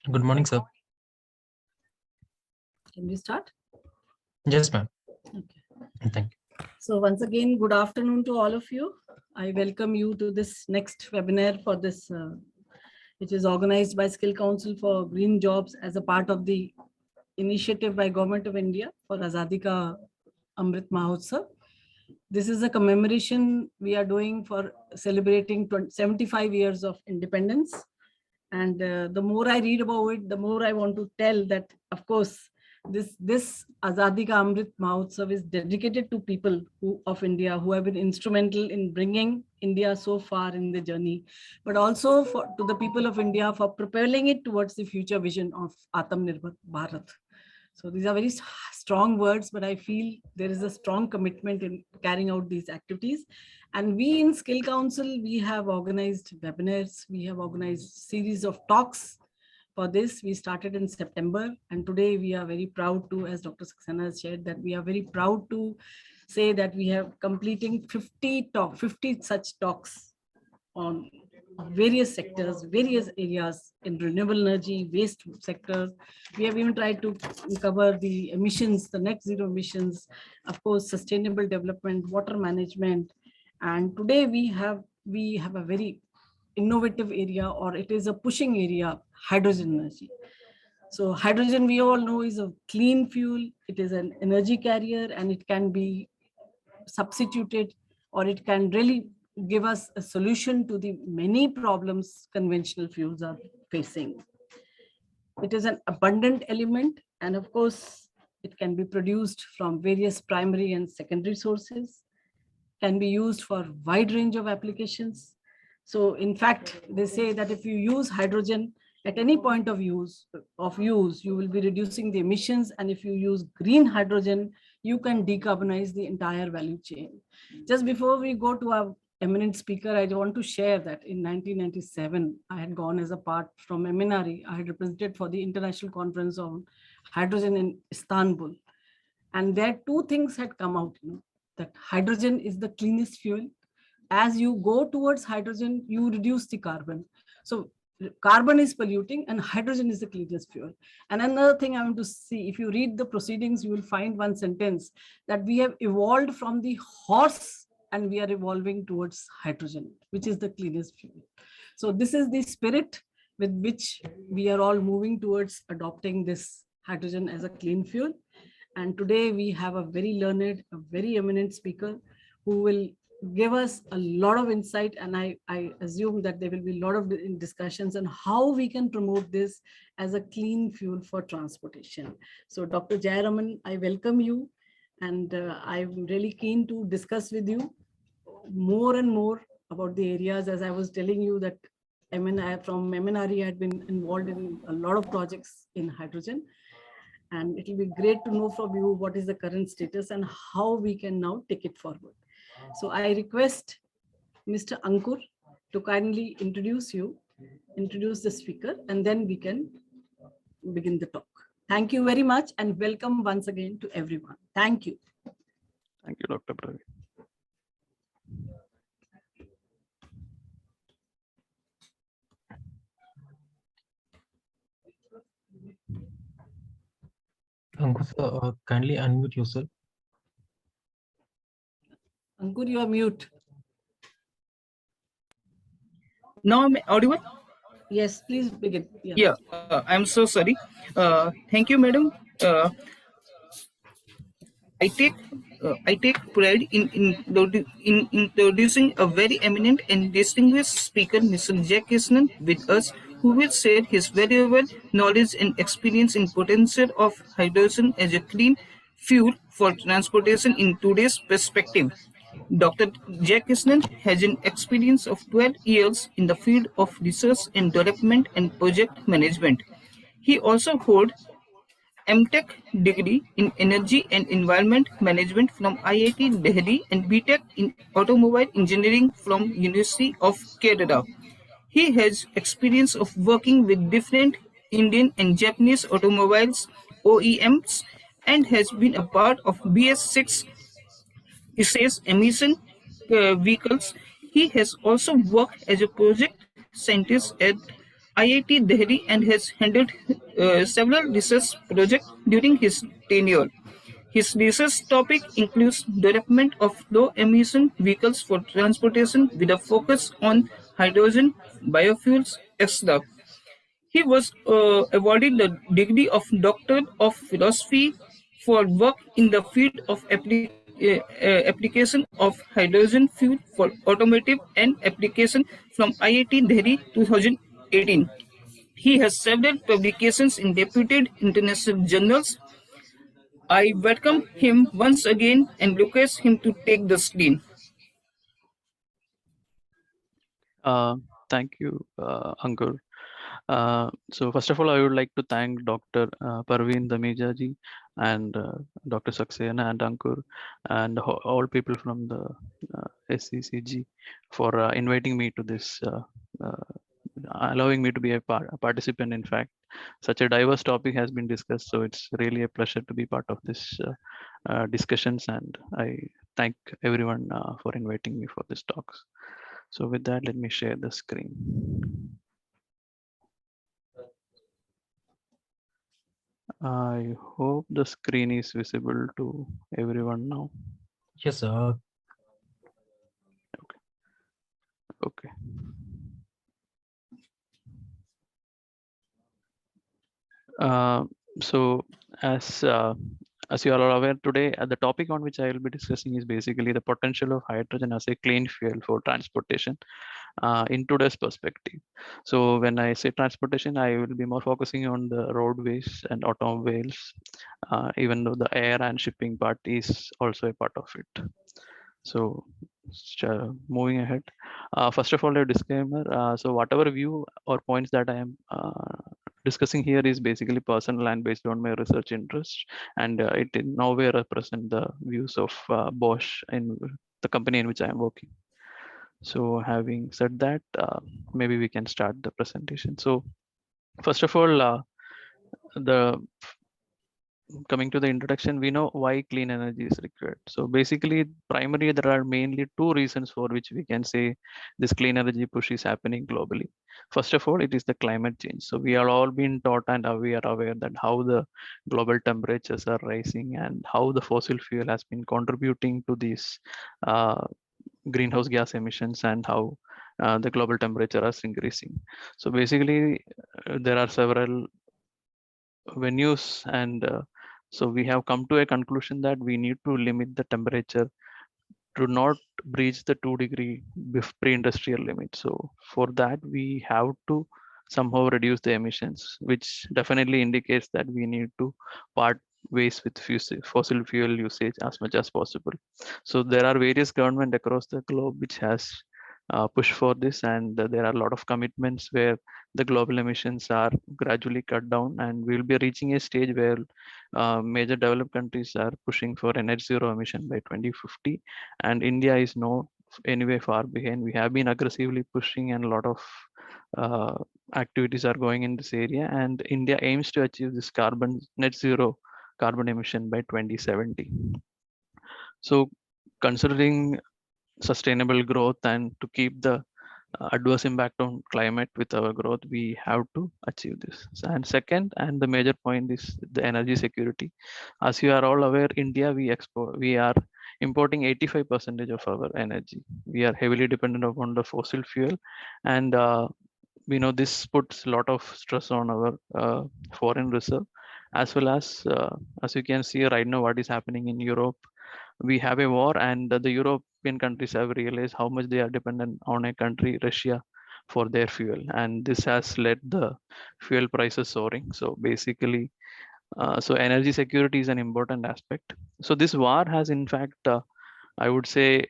Good morning, sir. Can we start? Yes, ma'am. Okay. Thank you. So once again, good afternoon to all of you. I welcome you to this next webinar for this, which is organized by Skill Council for Green Jobs as a part of the initiative by Government of India for Azadi ka Amrit Mahotsav. This is a commemoration we are doing for celebrating 75 years of independence. And the more I read about it, the more I want to tell that, of course, this Azadi ka Amrit Mahotsav is dedicated to people of India who have been instrumental in bringing India so far in the journey, but also to the people of India for propelling it towards the future vision of Atmanirbhar Bharat. So these are very strong words, but I feel there is a strong commitment in carrying out these activities. And we in Skill Council, we have organized webinars, we have organized series of talks. For this, we started in September, and today we are very proud to, as Dr. Saxena has shared, that we are very proud to say that we have completing 50 such talks on various sectors, various areas in renewable energy, waste sectors. We have even tried to cover the emissions, the net zero emissions, of course, sustainable development, water management. And today we have a very innovative area, or it is a pushing area, hydrogen energy. So hydrogen, we all know, is a clean fuel. It is an energy carrier, and it can be substituted, or it can really give us a solution to the many problems conventional fuels are facing. It is an abundant element, and of course, it can be produced from various primary and secondary sources, can be used for a wide range of applications. So in fact, they say that if you use hydrogen at any point of use, you will be reducing the emissions. And if you use green hydrogen, you can decarbonize the entire value chain. Just before we go to our eminent speaker, I want to share that in 1997, I had gone as a part from MNRE. I had represented for the International Conference on Hydrogen in Istanbul. And there two things had come out, that hydrogen is the cleanest fuel. As you go towards hydrogen, you reduce the carbon. So carbon is polluting and hydrogen is the cleanest fuel. And another thing I want to see, if you read the proceedings, you will find one sentence that we have evolved from the horse and we are evolving towards hydrogen, which is the cleanest fuel. So this is the spirit with which we are all moving towards adopting this hydrogen as a clean fuel. And today we have a very learned, a very eminent speaker who will give us a lot of insight. And I assume that there will be a lot of discussions on how we can promote this as a clean fuel for transportation. So Dr. Jayakrishnan, I welcome you. And I'm really keen to discuss with you more and more about the areas. As I was telling you that from MNRE, I had been involved in a lot of projects in hydrogen. And it will be great to know from you what is the current status and how we can now take it forward. So I request Mr. Ankur to kindly introduce the speaker, and then we can begin the talk. Thank you very much, and welcome once again to everyone. Thank you. Thank you, Dr. Praveen. Ankur, sir, kindly unmute yourself. Ankur, you are mute. Now I'm audible? Yes, please begin. Yeah, I'm so sorry. Thank you, madam. I take pride in introducing a very eminent and distinguished speaker, Mr. Jayakrishnan, with us, who will share his valuable knowledge and experience in potential of hydrogen as a clean fuel for transportation in today's perspective. Dr. Jayakrishnan has an experience of 12 years in the field of research and development and project management. He also holds MTech degree in Energy and Environment Management from IIT Delhi and BTech in Automobile Engineering from University of Kerala. He has experience of working with different Indian and Japanese automobiles OEMs and has been a part of BS6 says emission vehicles. He has also worked as a project scientist at IIT Delhi and has handled several research projects during his tenure. His research topic includes development of low-emission vehicles for transportation with a focus on hydrogen, biofuels, etc. He was awarded the degree of Doctor of Philosophy for work in the field of application of hydrogen fuel for automotive and application from IIT Delhi 2018. He has several publications in reputed international journals. I welcome him once again and request him to take the screen. Thank you, Ankur. So first of all, I would like to thank Dr. Praveen Saxena and Dr. Saxena and Ankur and all people from the SCGJ for inviting me to this, allowing me to be a participant. In fact, such a diverse topic has been discussed, so it's really a pleasure to be part of this discussions, and I thank everyone for inviting me for this talks. So with that, let me share the screen. I hope the screen is visible to everyone now. Yes, sir. Okay. So as you all are aware today, the topic on which I will be discussing is basically the potential of hydrogen as a clean fuel for transportation in today's perspective. So when I say transportation, I will be more focusing on the roadways and automobiles, even though the air and shipping part is also a part of it. So moving ahead, first of all, a disclaimer. So whatever view or points that I am discussing here is basically personal and based on my research interest, and it in no way represent the views of Bosch in the company in which I am working. So having said that, maybe we can start the presentation. So first of all, coming to the introduction, we know why clean energy is required. So basically, primarily, there are mainly two reasons for which we can say this clean energy push is happening globally. First of all, it is the climate change. So we are all been taught and we are aware that how the global temperatures are rising and how the fossil fuel has been contributing to these greenhouse gas emissions and how the global temperature is increasing. So basically, there are several venues, and so we have come to a conclusion that we need to limit the temperature to not breach the 2-degree pre-industrial limit. So for that, we have to somehow reduce the emissions, which definitely indicates that we need to part ways with fossil fuel usage as much as possible. So there are various governments across the globe which has pushed for this, and there are a lot of commitments where the global emissions are gradually cut down, and we'll be reaching a stage where major developed countries are pushing for a net zero emission by 2050, and India is no anyway far behind. We have been aggressively pushing, and a lot of activities are going in this area, and India aims to achieve this net zero carbon emission by 2070. So considering sustainable growth and to keep the adverse impact on climate with our growth, we have to achieve this. And second, and the major point is the energy security. As you are all aware, India, we are importing 85% of our energy. We are heavily dependent upon the fossil fuel, and we know this puts a lot of stress on our foreign reserve, as well as you can see right now what is happening in Europe. We have a war, and the European countries have realized how much they are dependent on a country, Russia, for their fuel, and this has led the fuel prices soaring. So basically, so energy security is an important aspect. So this war has, in fact, I would say,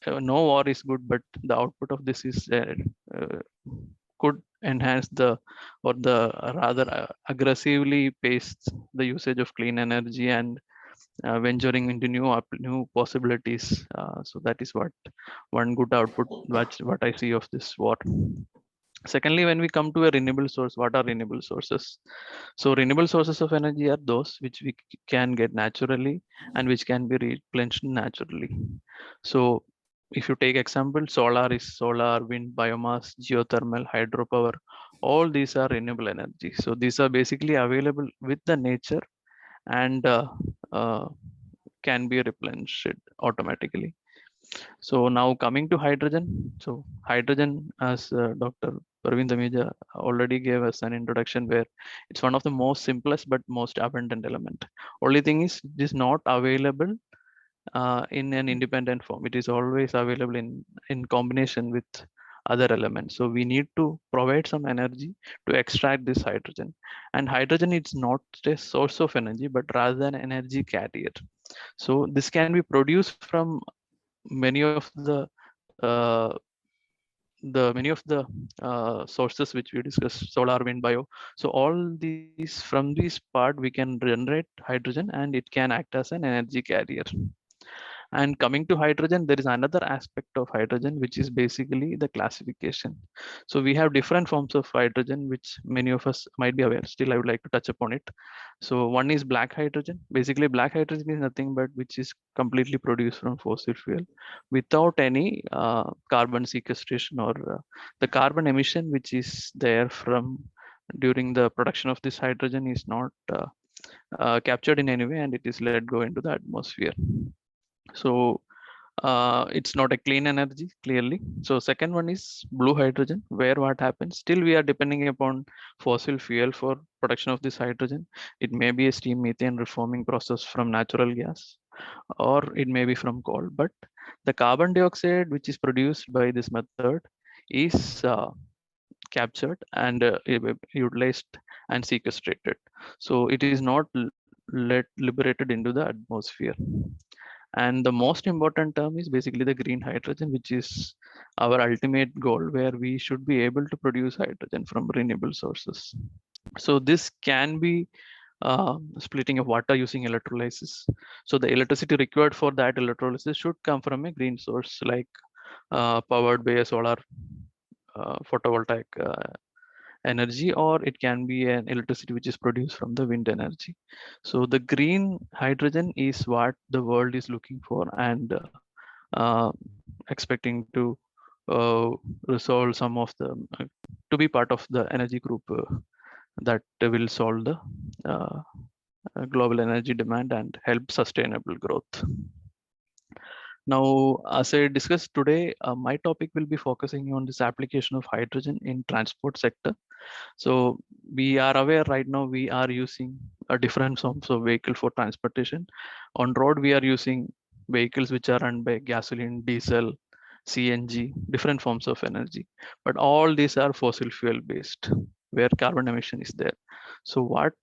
no war is good, but the output of this is could enhance the, or the rather aggressively pace the usage of clean energy and venturing into new possibilities. So that is what one good output what I see of this war. Secondly, when we come to a renewable source, what are renewable sources? So renewable sources of energy are those which we can get naturally and which can be replenished naturally. So if you take example, solar is solar, wind, biomass, geothermal, hydropower, all these are renewable energy. So these are basically available with the nature and uh, can be replenished automatically. So now coming to hydrogen. So hydrogen, as Dr. Praveen Saxena already gave us an introduction, where it's one of the most simplest but most abundant element. Only thing is, it is not available in an independent form. It is always available in combination with other elements. So we need to provide some energy to extract this hydrogen. And hydrogen is not a source of energy, but rather an energy carrier. So this can be produced from many of uh, sources which we discussed, solar, wind, bio. So all these, from this part we can generate hydrogen and it can act as an energy carrier. And coming to hydrogen, there is another aspect of hydrogen, which is basically the classification. So we have different forms of hydrogen, which many of us might be aware. Still, I would like to touch upon it. So one is black hydrogen. Basically, black hydrogen is nothing but which is completely produced from fossil fuel without any carbon sequestration or the carbon emission, which is there from during the production of this hydrogen is not captured in any way, and it is let go into the atmosphere. So it's not a clean energy, clearly. So second one is blue hydrogen, where what happens, still we are depending upon fossil fuel for production of this hydrogen. It may be a steam methane reforming process from natural gas, or it may be from coal, but the carbon dioxide which is produced by this method is captured and utilized and sequestrated. So it is not let liberated into the atmosphere. And the most important term is basically the green hydrogen, which is our ultimate goal, where we should be able to produce hydrogen from renewable sources. So this can be splitting of water using electrolysis. So the electricity required for that electrolysis should come from a green source, like powered by a solar photovoltaic energy, or it can be an electricity which is produced from the wind energy. So the green hydrogen is what the world is looking for and uh, expecting to resolve some of the to be part of the energy group that will solve the global energy demand and help sustainable growth. Now, as I discussed today, my topic will be focusing on this application of hydrogen in transport sector. So we are aware right now we are using a different forms of vehicle for transportation. On road, we are using vehicles which are run by gasoline, diesel, CNG, different forms of energy. But all these are fossil fuel based, where carbon emission is there. So what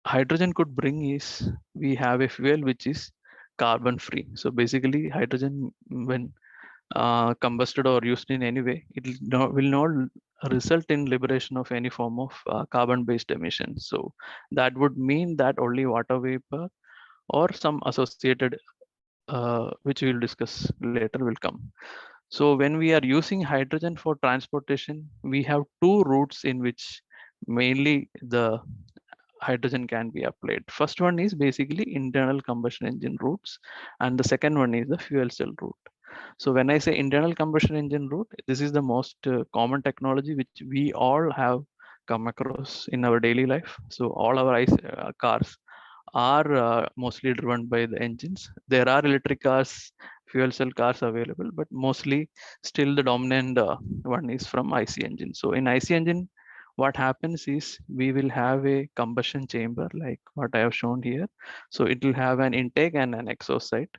hydrogen could bring is, we have a fuel which is carbon free. So basically hydrogen, when combusted or used in any way, it will not result in liberation of any form of carbon based emissions. So that would mean that only water vapor or some associated which we will discuss later will come. So when we are using hydrogen for transportation, we have two routes in which mainly the hydrogen can be applied. First one is basically internal combustion engine routes, and the second one is the fuel cell route. So when I say internal combustion engine route, this is the most common technology which we all have come across in our daily life. So all our cars are mostly driven by the engines. There are electric cars, fuel cell cars available, but mostly still the dominant one is from IC engine. So in IC engine, what happens is we will have a combustion chamber like what I have shown here. So it will have an intake and an exhaust side.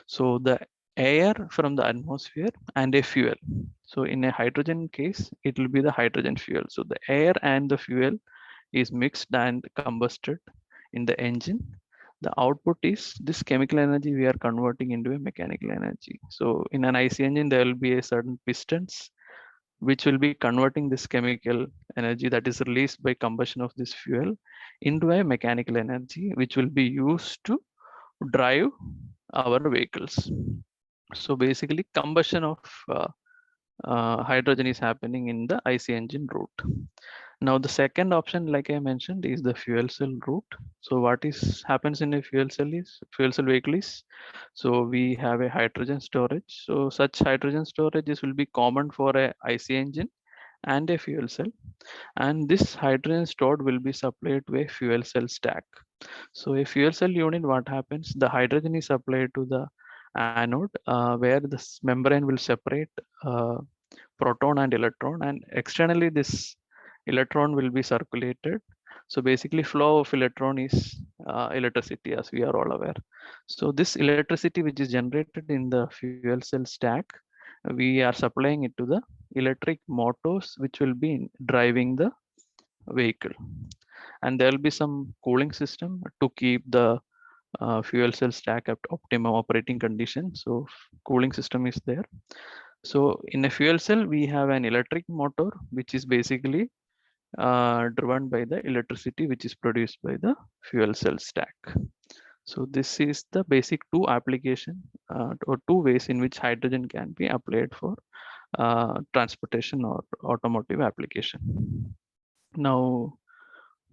So the air from the atmosphere and a fuel. So in a hydrogen case, it will be the hydrogen fuel. So the air and the fuel is mixed and combusted in the engine. The output is this chemical energy we are converting into a mechanical energy. So in an IC engine, there will be a certain pistons which will be converting this chemical energy that is released by combustion of this fuel into a mechanical energy, which will be used to drive our vehicles. So basically combustion of hydrogen is happening in the IC engine route. Now the second option, like I mentioned, is the fuel cell route. So what is happens in a fuel cell vehicle is, so we have a hydrogen storage. So such hydrogen storage will be common for a IC engine and a fuel cell. And this hydrogen stored will be supplied to a fuel cell stack. So a fuel cell unit, what happens? The hydrogen is supplied to the anode, where this membrane will separate uh, proton and electron, and externally this electron will be circulated. So basically flow of electron is electricity, as we are all aware. So this electricity which is generated in the fuel cell stack, we are supplying it to the electric motors which will be driving the vehicle. And there will be some cooling system to keep the fuel cell stack at optimum operating condition. So cooling system is there. So in a fuel cell, we have an electric motor, which is basically driven by the electricity which is produced by the fuel cell stack. So this is the basic two application or two ways in which hydrogen can be applied for transportation or automotive application. Now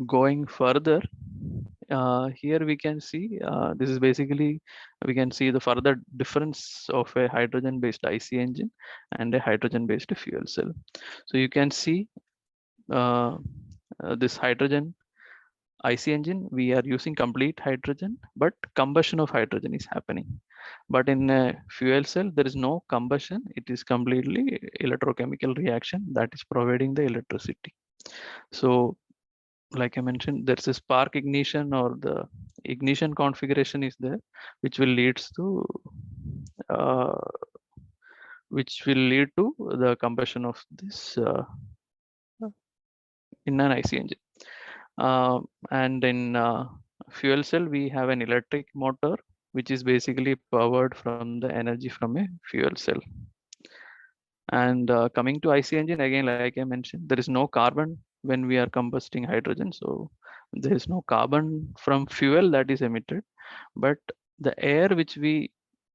going further, here we can see this is basically we can see the further difference of a hydrogen based IC engine and a hydrogen based fuel cell. So you can see this hydrogen IC engine, we are using complete hydrogen, but combustion of hydrogen is happening. But in a fuel cell, there is no combustion. It is completely electrochemical reaction that is providing the electricity. So like I mentioned, there's a spark ignition or the ignition configuration is there, which will leads to the combustion of this in an IC engine. And in fuel cell, we have an electric motor, which is basically powered from the energy from a fuel cell. And coming to IC engine, again, like I mentioned, there is no carbon when we are combusting hydrogen. So there is no carbon from fuel that is emitted, but the air which we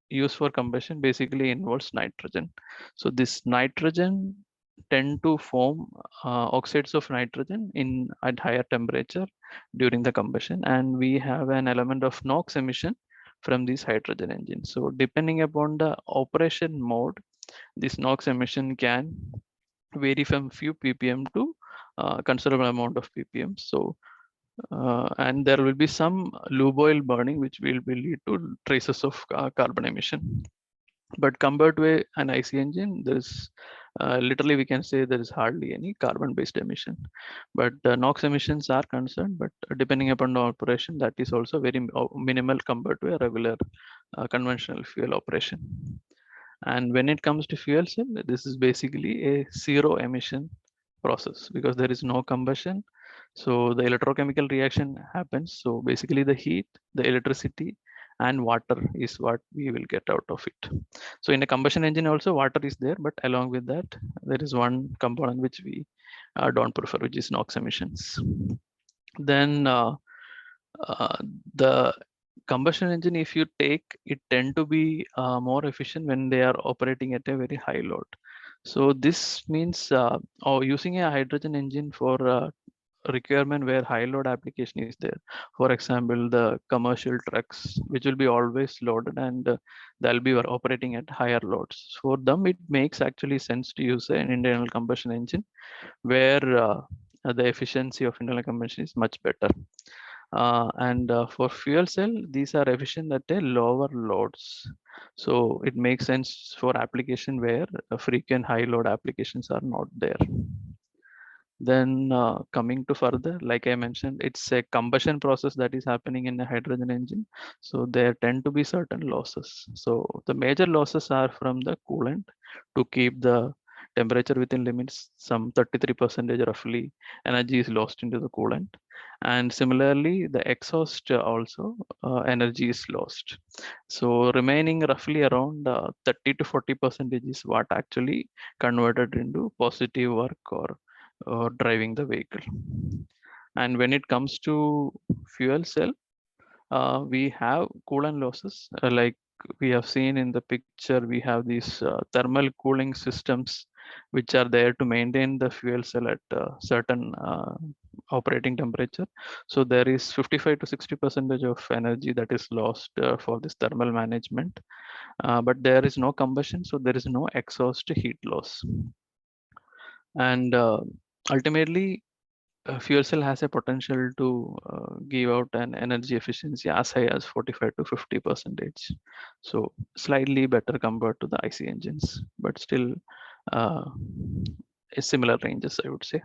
use for combustion basically involves nitrogen. So this nitrogen tend to form oxides of nitrogen at higher temperature during the combustion, and we have an element of NOx emission from these hydrogen engines. So depending upon the operation mode, this NOx emission can vary from few ppm to considerable amount of ppm. So and there will be some lube oil burning which will lead to traces of carbon emission. But compared to an IC engine, there's literally we can say there is hardly any carbon based emission. But NOx emissions are concerned, but depending upon the operation, that is also very minimal compared to a regular conventional fuel operation. And when it comes to fuel cell, this is basically a zero emission process because there is no combustion. So the electrochemical reaction happens. So basically the heat, the electricity, and water is what we will get out of it. So in a combustion engine also water is there, but along with that, there is one component which we don't prefer, which is NOx emissions. Then the combustion engine, if you take it, tend to be more efficient when they are operating at a very high load. So this means using a hydrogen engine for requirement where high load application is there. For example, the commercial trucks, which will be always loaded and they'll be operating at higher loads. For them, it makes actually sense to use an internal combustion engine where the efficiency of internal combustion is much better. And for fuel cell, these are efficient at a lower loads. So it makes sense for application where frequent high load applications are not there. Then coming to further, like I mentioned, it's a combustion process that is happening in a hydrogen engine. So there tend to be certain losses. So the major losses are from the coolant to keep the temperature within limits. Some 33% roughly energy is lost into the coolant. And similarly, the exhaust also energy is lost. So remaining roughly around 30 to 40% is what actually converted into positive work or driving the vehicle. And when it comes to fuel cell, we have coolant losses. Like we have seen in the picture, we have these thermal cooling systems which are there to maintain the fuel cell at a certain operating temperature. So there is 55 to 60% of energy that is lost for this thermal management. But there is no combustion, so there is no exhaust heat loss. And ultimately, fuel cell has a potential to give out an energy efficiency as high as 45 to 50%. So slightly better compared to the IC engines, but still uh, a similar ranges, I would say.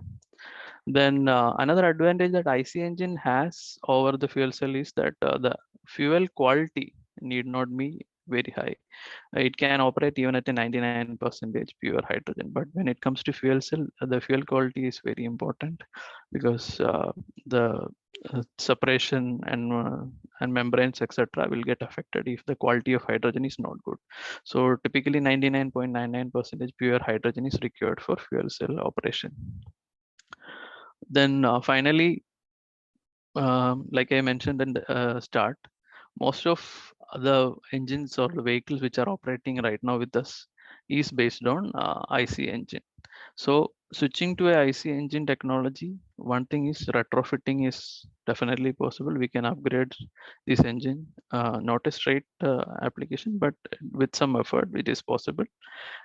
Then another advantage that IC engine has over the fuel cell is that the fuel quality need not be very high. It can operate even at a 99% pure hydrogen. But when it comes to fuel cell, the fuel quality is very important because the separation and membranes, etc., will get affected if the quality of hydrogen is not good. So typically 99.99% pure hydrogen is required for fuel cell operation. Then finally, like I mentioned in the start, most of the engines or the vehicles which are operating right now with us is based on IC engine. So switching to a IC engine technology, one thing is retrofitting is definitely possible. We can upgrade this engine, not a straight application, but with some effort, it is possible.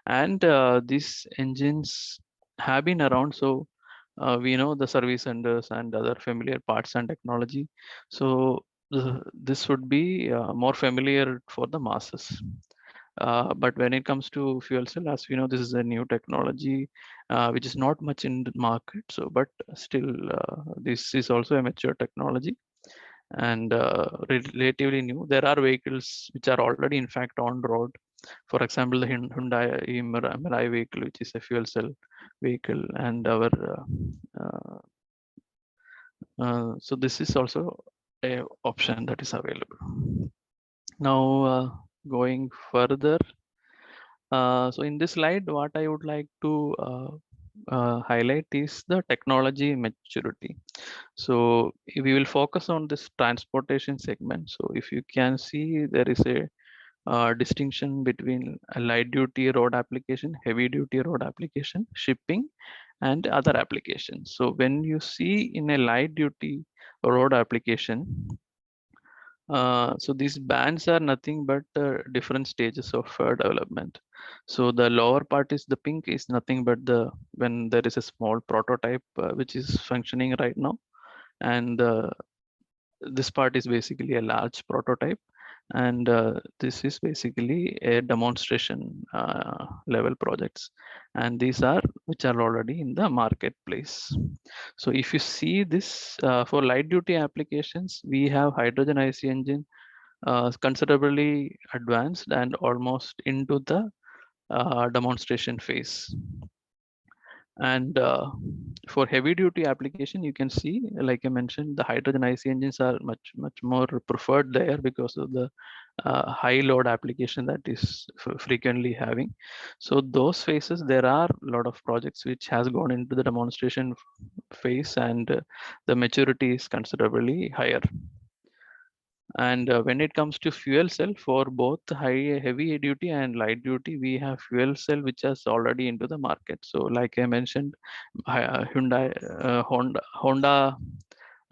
And these engines have been around, so we know the service centers and other familiar parts and technology. So this would be more familiar for the masses. But when it comes to fuel cell, as we know, this is a new technology which is not much in the market. So, but still, this is also a mature technology and relatively new. There are vehicles which are already, in fact, on road. For example, the Hyundai Mirai vehicle, which is a fuel cell vehicle, and our so this is also a option that is available. Now, going further, so in this slide, what I would like to highlight is the technology maturity. So we will focus on this transportation segment. So if you can see, there is a distinction between a light duty road application, heavy duty road application, shipping, and other applications. So when you see in a light duty road application, so these bands are nothing but different stages of development. So the lower part is the pink is nothing but the when there is a small prototype which is functioning right now, and this part is basically a large prototype, and this is basically a demonstration level projects, and these are which are already in the marketplace. So if you see this for light duty applications, we have hydrogen IC engine considerably advanced and almost into the demonstration phase. And for heavy duty application, you can see, like I mentioned, the hydrogen IC engines are much more preferred there because of the high load application that is frequently having. So those phases, there are a lot of projects which has gone into the demonstration phase, and the maturity is considerably higher. And when it comes to fuel cell, for both heavy duty and light duty, we have fuel cell which is already into the market. So like I mentioned, Honda,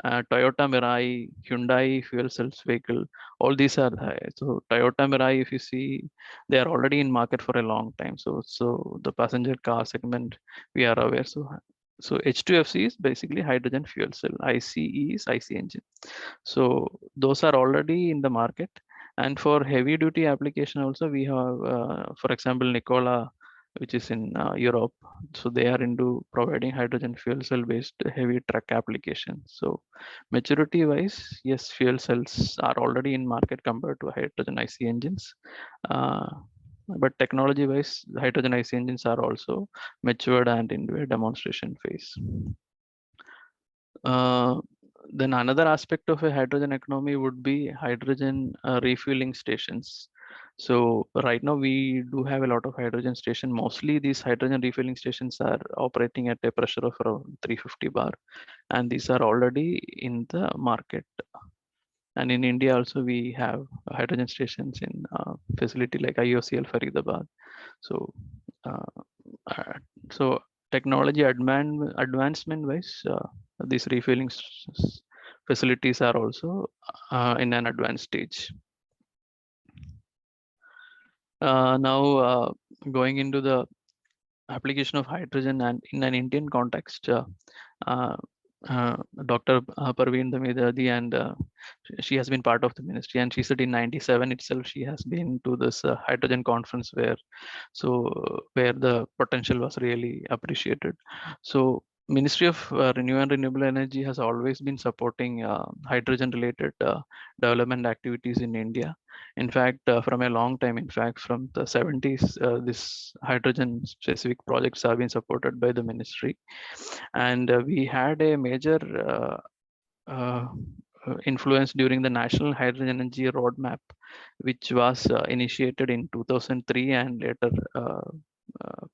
Toyota Mirai, Hyundai fuel cells vehicle, all these are high. So Toyota Mirai, if you see, they are already in market for a long time. So the passenger car segment, we are aware. So H2FC is basically hydrogen fuel cell. ICE is IC engine. So those are already in the market. And for heavy duty application also, we have, for example, Nikola, which is in Europe. So they are into providing hydrogen fuel cell based heavy truck application. So maturity wise, yes, fuel cells are already in market compared to hydrogen IC engines. But technology wise, hydrogen IC engines are also matured and into a demonstration phase. Then another aspect of a hydrogen economy would be hydrogen refueling stations. So right now we do have a lot of hydrogen station. Mostly these hydrogen refueling stations are operating at a pressure of around 350 bar, and these are already in the market. And in India also we have hydrogen stations in facility like IOCL Faridabad. So so technology advancement wise, these refueling facilities are also in an advanced stage. Now going into the application of hydrogen and in an Indian context, uh, Dr. Praveen Saxena and she has been part of the ministry, and she said in 97 itself she has been to this hydrogen conference where the potential was really appreciated. So Ministry of Renewable Energy has always been supporting hydrogen related development activities in India. In fact, from a long time, in fact, from the 70s, this hydrogen specific projects have been supported by the ministry. And we had a major influence during the National Hydrogen Energy Roadmap, which was initiated in 2003 and later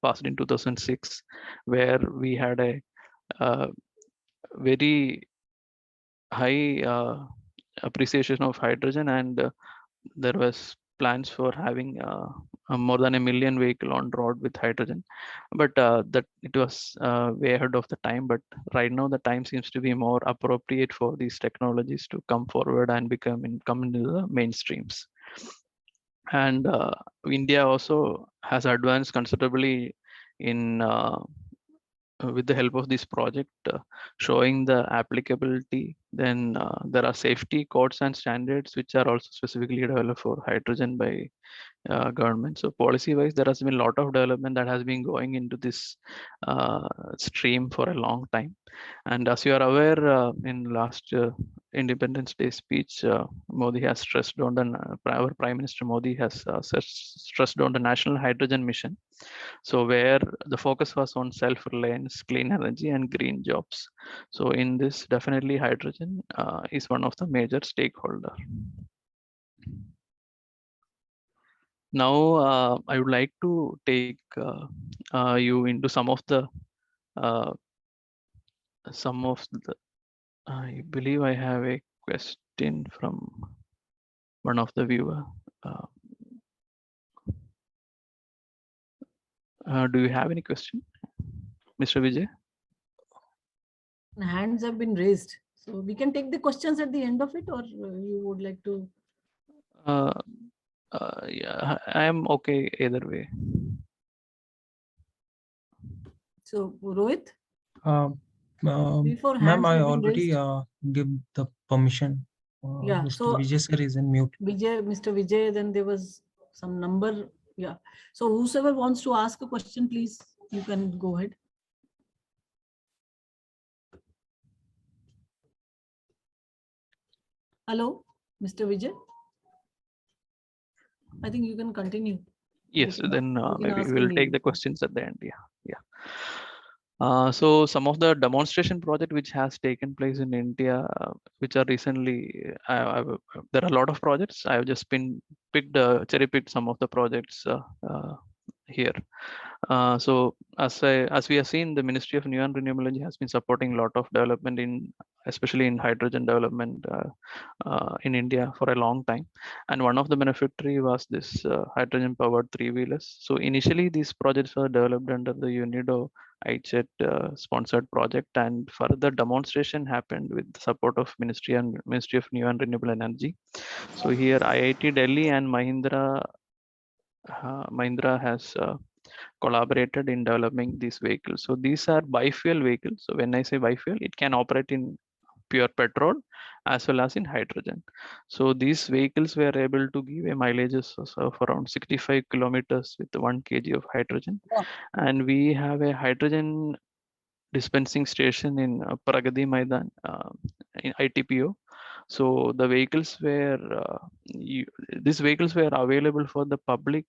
passed in 2006, where we had a very high appreciation of hydrogen, and there was plans for having more than 1 million vehicle on road with hydrogen, but that it was way ahead of the time. But right now the time seems to be more appropriate for these technologies to come forward and come into the mainstreams. And India also has advanced considerably in with the help of this project, showing the applicability. Then there are safety codes and standards which are also specifically developed for hydrogen by government. So policy wise, there has been a lot of development that has been going into this stream for a long time. And as you are aware, in last Independence Day speech, Modi has stressed on our Prime Minister Modi has stressed on the National Hydrogen Mission. So where the focus was on self-reliance, clean energy, and green jobs. So in this, definitely hydrogen is one of the major stakeholder. Now, I would like to take you into some of the. I believe I have a question from one of the viewer. Do you have any question, Mr. Vijay? Hands have been raised, so we can take the questions at the end of it, or you would like to? Yeah, I am okay either way. So Rohit, ma'am, I already give the permission. Yeah, Mr. so Vijay sir is in mute. Mr. Vijay, then there was some number. Yeah. So whosoever wants to ask a question, please, you can go ahead. Hello, Mr. Vijay. I think you can continue. Yes, then maybe ask we'll me. take the questions at the end. Yeah. So some of the demonstration project which has taken place in India, which are recently, there are a lot of projects. I have just cherry picked some of the projects here. So as we have seen, the Ministry of New and Renewable Energy has been supporting a lot of development especially in hydrogen development in India for a long time. And one of the beneficiary was this hydrogen powered three-wheelers. So initially these projects were developed under the UNIDO ICHET sponsored project, and further demonstration happened with the support of Ministry of New and Renewable Energy. So here IIT Delhi and Mahindra has collaborated in developing these vehicles. So these are biofuel vehicles. So when I say biofuel, it can operate in pure petrol as well as in hydrogen. So these vehicles were able to give a mileage of around 65 kilometers with 1 kg of hydrogen. And we have a hydrogen dispensing station in Pragati Maidan in ITPO. So the vehicles these vehicles were available for the public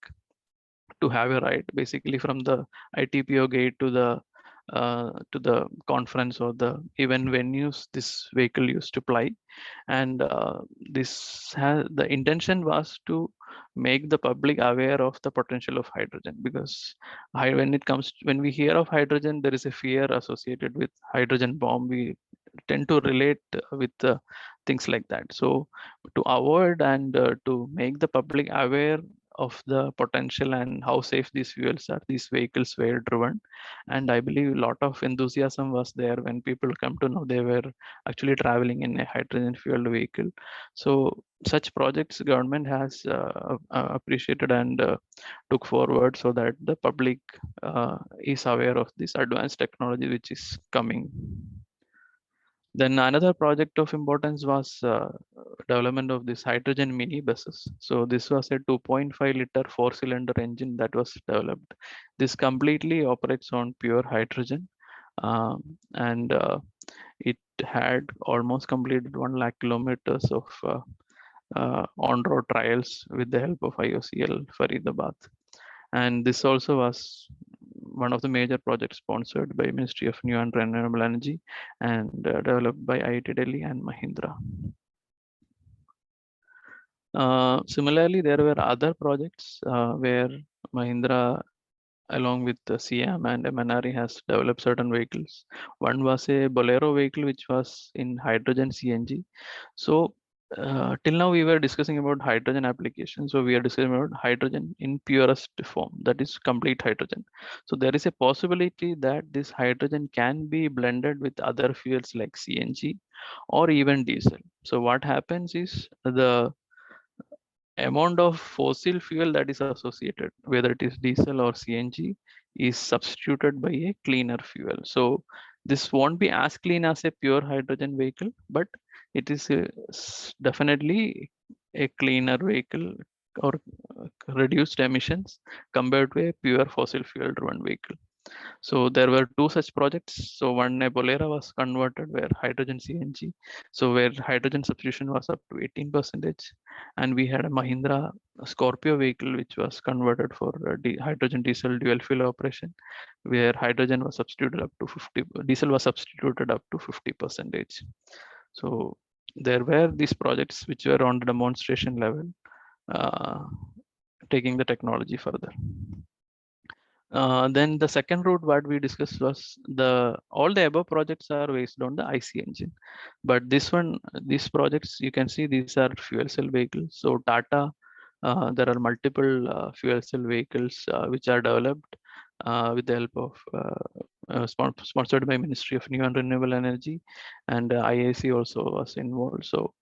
to have a ride, basically from the ITPO gate to the conference or the event venues. This vehicle used to ply, and the intention was to make the public aware of the potential of hydrogen, because when we hear of hydrogen, there is a fear associated with hydrogen bomb. We tend to relate with things like that. So to avoid and to make the public aware of the potential and how safe these vehicles were driven, and I believe a lot of enthusiasm was there when people come to know they were actually traveling in a hydrogen fueled vehicle. So such projects government has appreciated and took forward so that the public is aware of this advanced technology which is coming. Then another project of importance was development of this hydrogen mini buses. So this was a 2.5 liter 4-cylinder engine that was developed. This completely operates on pure hydrogen, and it had almost completed 1 lakh kilometers of on-road trials with the help of IOCL Faridabad. And this also was one of the major projects sponsored by Ministry of New and Renewable Energy and developed by IIT Delhi and Mahindra. Similarly, there were other projects where Mahindra along with the CM and MNRE has developed certain vehicles. One was a Bolero vehicle which was in hydrogen CNG. So till now we were discussing about hydrogen application. So we are discussing about hydrogen in purest form, that is complete hydrogen. So there is a possibility that this hydrogen can be blended with other fuels like CNG or even diesel. So what happens is the amount of fossil fuel that is associated, whether it is diesel or CNG, is substituted by a cleaner fuel. So this won't be as clean as a pure hydrogen vehicle, but it is definitely a cleaner vehicle or reduced emissions compared to a pure fossil fuel driven vehicle. So there were two such projects. So one, a Bolero was converted where hydrogen CNG, so where hydrogen substitution was up to 18%, and we had a Mahindra Scorpio vehicle which was converted for hydrogen diesel dual fuel operation, where hydrogen was substituted up to 50, diesel was substituted up to 50%. So there were these projects which were on the demonstration level, taking the technology further. Then the second route what we discussed was all the above projects are based on the IC engine, but these projects you can see these are fuel cell vehicles. So Tata, there are multiple fuel cell vehicles which are developed with the help of sponsored by Ministry of New and Renewable Energy, and IAC also was involved. So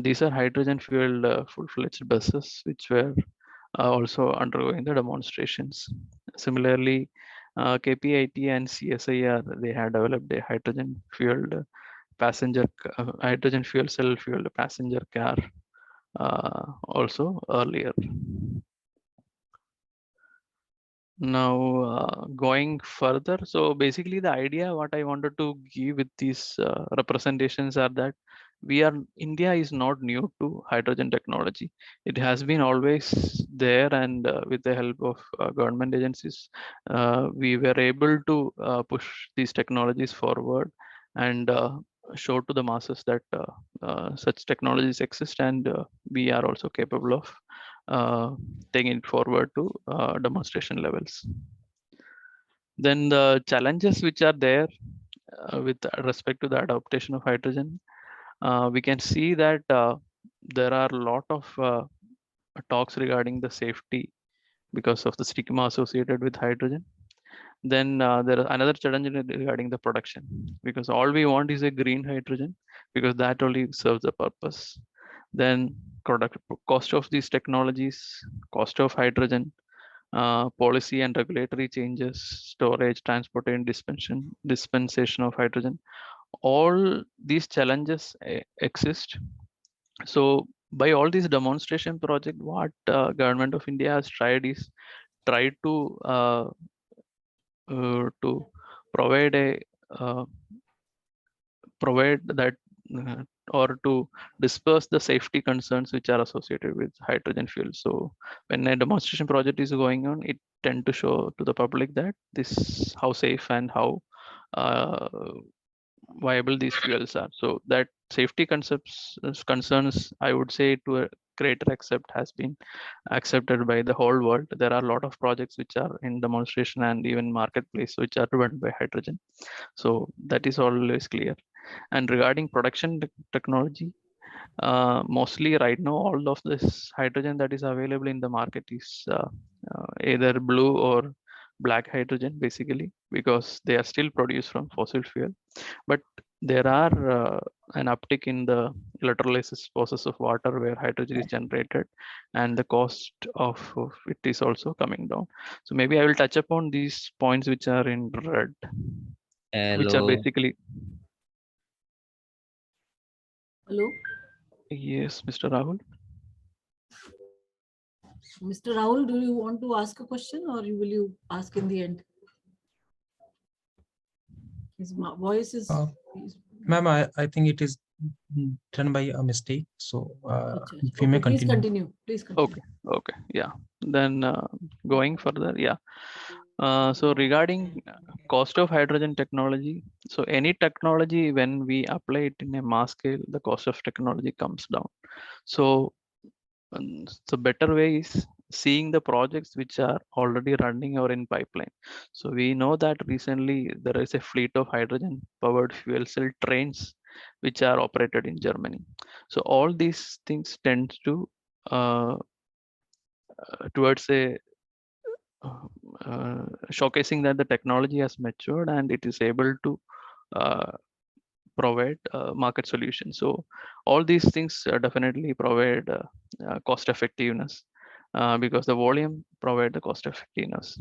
these are hydrogen fueled full-fledged buses which were also undergoing the demonstrations. Similarly, KPIT and CSIR, they had developed a hydrogen fueled hydrogen fuel cell fueled passenger car also earlier. Now going further, so basically the idea what I wanted to give with these representations are that India is not new to hydrogen technology. It has been always there, and with the help of government agencies, we were able to push these technologies forward and show to the masses that such technologies exist, and we are also capable of taking it forward to demonstration levels. Then the challenges which are there with respect to the adaptation of hydrogen, we can see that there are a lot of talks regarding the safety because of the stigma associated with hydrogen. Then there is another challenge regarding the production, because all we want is a green hydrogen, because that only serves the purpose. Then cost of these technologies, cost of hydrogen, policy and regulatory changes, storage, transport, and dispensation of hydrogen. All these challenges exist. So by all these demonstration project, what government of India has tried is to provide that or to disperse the safety concerns which are associated with hydrogen fuel. So when a demonstration project is going on, it tend to show to the public that this how safe and how viable these fuels are. So that safety concerns, I would say, to a greater extent has been accepted by the whole world. There are a lot of projects which are in demonstration and even marketplace which are run by hydrogen. So that is always clear. And regarding production technology, mostly right now all of this hydrogen that is available in the market is either blue or black hydrogen, basically, because they are still produced from fossil fuel. But there are an uptick in the electrolysis process of water where hydrogen is generated, and the cost of it is also coming down. So maybe I will touch upon these points which are in red, which are Hello. basically. Hello, Yes, Mr. Rahul. Mr. Rahul, do you want to ask a question or will you ask in the end? His voice is. Ma'am, I think it is done by a mistake. So if you may Please continue. continue. Please continue. Okay, yeah. Then going further, yeah. So regarding cost of hydrogen technology, so any technology, when we apply it in a mass scale, the cost of technology comes down. So the better way is seeing the projects which are already running or in pipeline. So we know that recently there is a fleet of hydrogen powered fuel cell trains which are operated in Germany. So all these things tend to towards a showcasing that the technology has matured and it is able to provide market solutions. So all these things definitely provide cost effectiveness because the volume provide the cost effectiveness.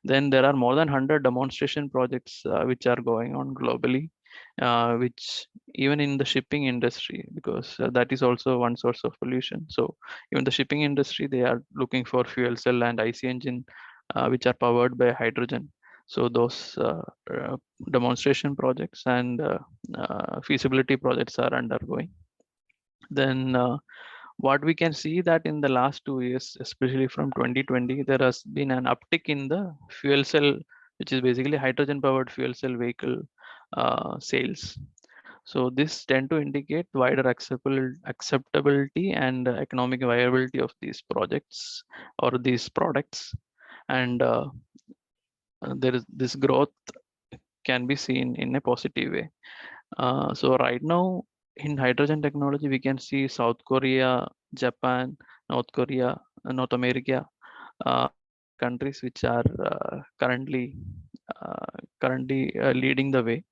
Then there are more than 100 demonstration projects which are going on globally, which even in the shipping industry, because that is also one source of pollution. So even the shipping industry, they are looking for fuel cell and IC engine which are powered by hydrogen. So those demonstration projects and feasibility projects are undergoing. Then what we can see that in the last 2 years, especially from 2020, there has been an uptick in the fuel cell, which is basically hydrogen powered fuel cell vehicle sales. So this tend to indicate wider acceptability and economic viability of these projects or these products. And there is this growth can be seen in a positive way. So right now in hydrogen technology, we can see South Korea, Japan, North Korea, North America, countries which are currently leading the way.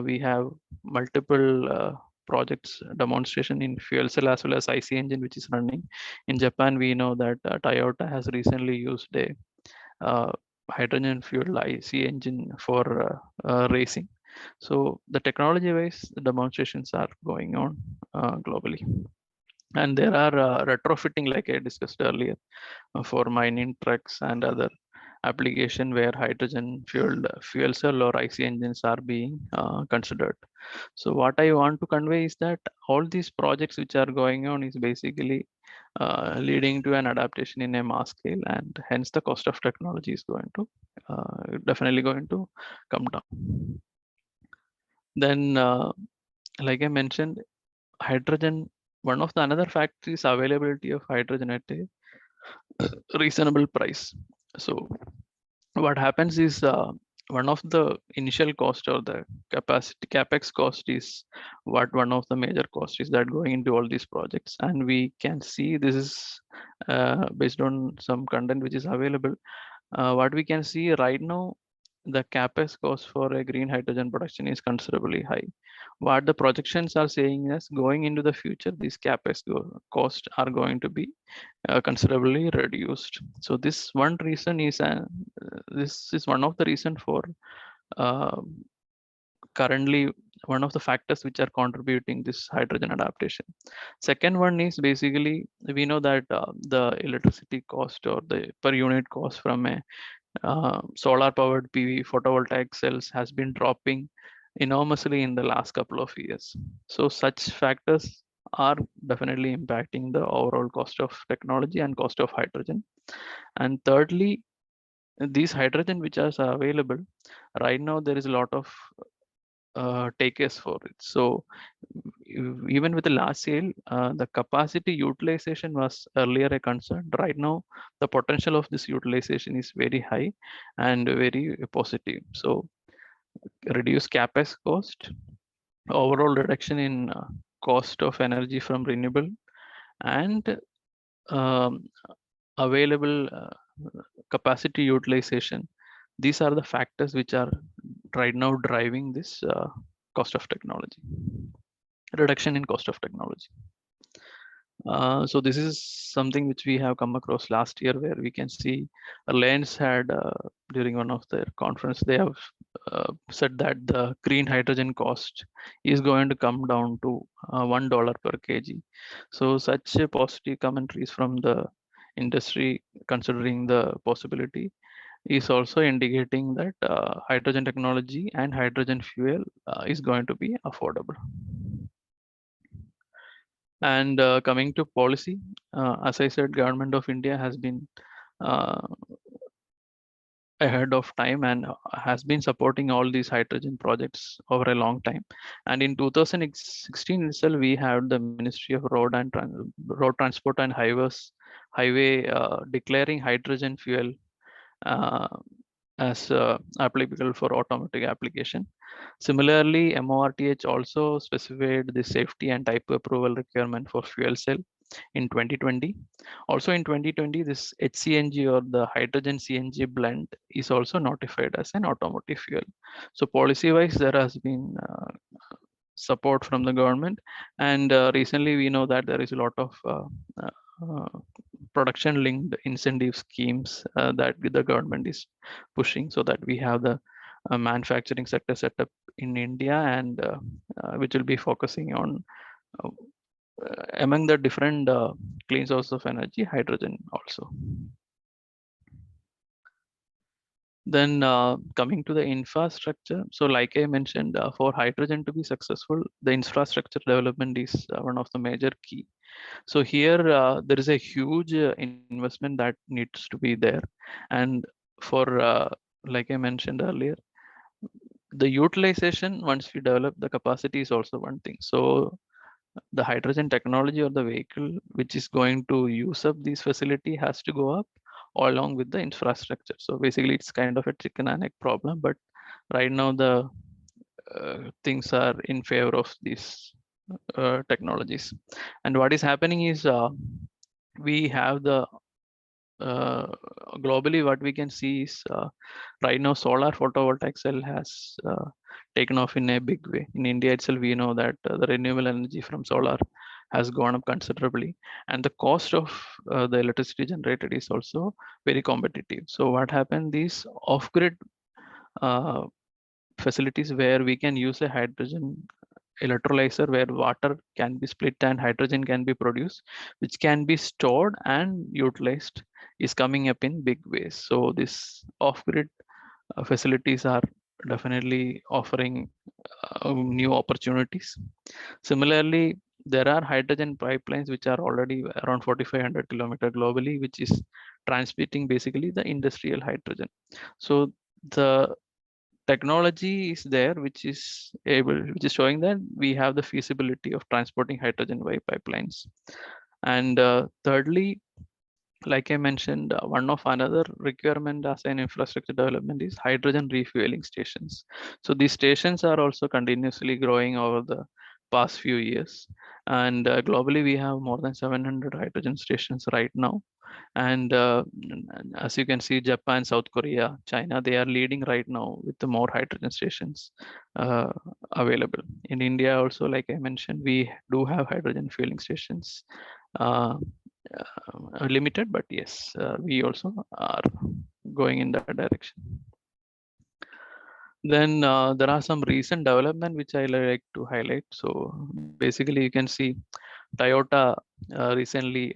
We have multiple projects demonstration in fuel cell as well as IC engine which is running. In Japan, we know that Toyota has recently used a hydrogen fuel IC engine for racing. So the technology wise, the demonstrations are going on globally. And there are retrofitting, like I discussed earlier, for mining trucks and other application where hydrogen fuel cell or IC engines are being considered. So what I want to convey is that all these projects which are going on is basically leading to an adaptation in a mass scale, and hence the cost of technology is going to definitely going to come down. Then like I mentioned, hydrogen, one of the another factor is availability of hydrogen at a reasonable price. So what happens is one of the initial cost or the capacity capex cost is what one of the major costs is that going into all these projects, and we can see this is based on some content which is available. What we can see right now, the capex cost for a green hydrogen production is considerably high. What the projections are saying is going into the future, these capex costs are going to be considerably reduced. So this one reason is this is one of the reason for currently one of the factors which are contributing this hydrogen adaptation. Second one is basically we know that the electricity cost or the per unit cost from a solar powered PV photovoltaic cells has been dropping enormously in the last couple of years. So such factors are definitely impacting the overall cost of technology and cost of hydrogen. And thirdly, these hydrogen which are available right now, there is a lot of takers for it. So even with the large scale, the capacity utilization was earlier a concern. Right now, the potential of this utilization is very high and very positive. So reduce capex cost, overall reduction in cost of energy from renewable, and available capacity utilization. These are the factors which are right now driving this cost of technology. reduction in cost of technology. So this is something which we have come across last year, where we can see Reliance had during one of their conference, they have said that the green hydrogen cost is going to come down to $1 per kg. So such a positive commentaries from the industry, considering the possibility, is also indicating that hydrogen technology and hydrogen fuel is going to be affordable. And coming to policy, as I said, Government of India has been ahead of time and has been supporting all these hydrogen projects over a long time. And in 2016 itself, we had the Ministry of Road Transport and Highway declaring hydrogen fuel as applicable for automotive application. Similarly, MORTH also specified the safety and type approval requirement for fuel cell in 2020. Also in 2020, this HCNG or the hydrogen CNG blend is also notified as an automotive fuel. So policy wise, there has been support from the government, and recently we know that there is a lot of production linked incentive schemes that the government is pushing, so that we have the manufacturing sector set up in India, and which will be focusing on among the different clean sources of energy, hydrogen also. Then coming to the infrastructure, so like I mentioned, for hydrogen to be successful, the infrastructure development is one of the major key. So here there is a huge investment that needs to be there, and for like I mentioned earlier, the utilization, once we develop the capacity, is also one thing. So the hydrogen technology or the vehicle which is going to use up this facility has to go up along with the infrastructure. So basically it's kind of a chicken and egg problem, but right now the things are in favor of these technologies. And what is happening is we have the globally what we can see is right now solar photovoltaic cell has taken off in a big way. In India itself, we know that the renewable energy from solar has gone up considerably, and the cost of the electricity generated is also very competitive. So what happened, these off-grid facilities where we can use a hydrogen electrolyzer where water can be split and hydrogen can be produced, which can be stored and utilized, is coming up in big ways. So this off-grid facilities are definitely offering new opportunities. Similarly, there are hydrogen pipelines which are already around 4,500 kilometers globally, which is transmitting basically the industrial hydrogen. So the technology is there which is showing that we have the feasibility of transporting hydrogen by pipelines. And thirdly, like I mentioned, one of another requirement as an infrastructure development is hydrogen refueling stations. So these stations are also continuously growing over the past few years, and globally we have more than 700 hydrogen stations right now. And as you can see, Japan, South Korea, China, they are leading right now with the more hydrogen stations available. In India also, like I mentioned, we do have hydrogen fueling stations. Limited, but yes, we also are going in that direction. Then there are some recent development which I like to highlight. So basically, you can see Toyota recently,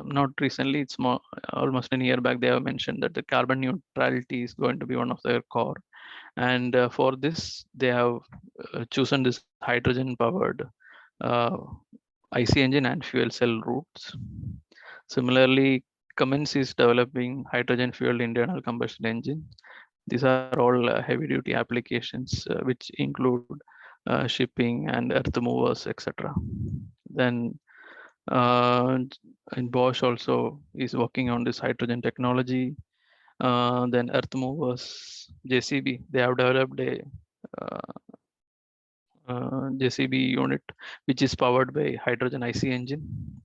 not recently, it's more almost a year back, they have mentioned that the carbon neutrality is going to be one of their core. And for this, they have chosen this hydrogen powered IC engine and fuel cell routes. Similarly, Cummins is developing hydrogen fueled internal combustion engine. These are all heavy duty applications which include shipping and earth movers, etc. Then and Bosch also is working on this hydrogen technology. Then earth movers, JCB, they have developed a JCB unit which is powered by hydrogen IC engine.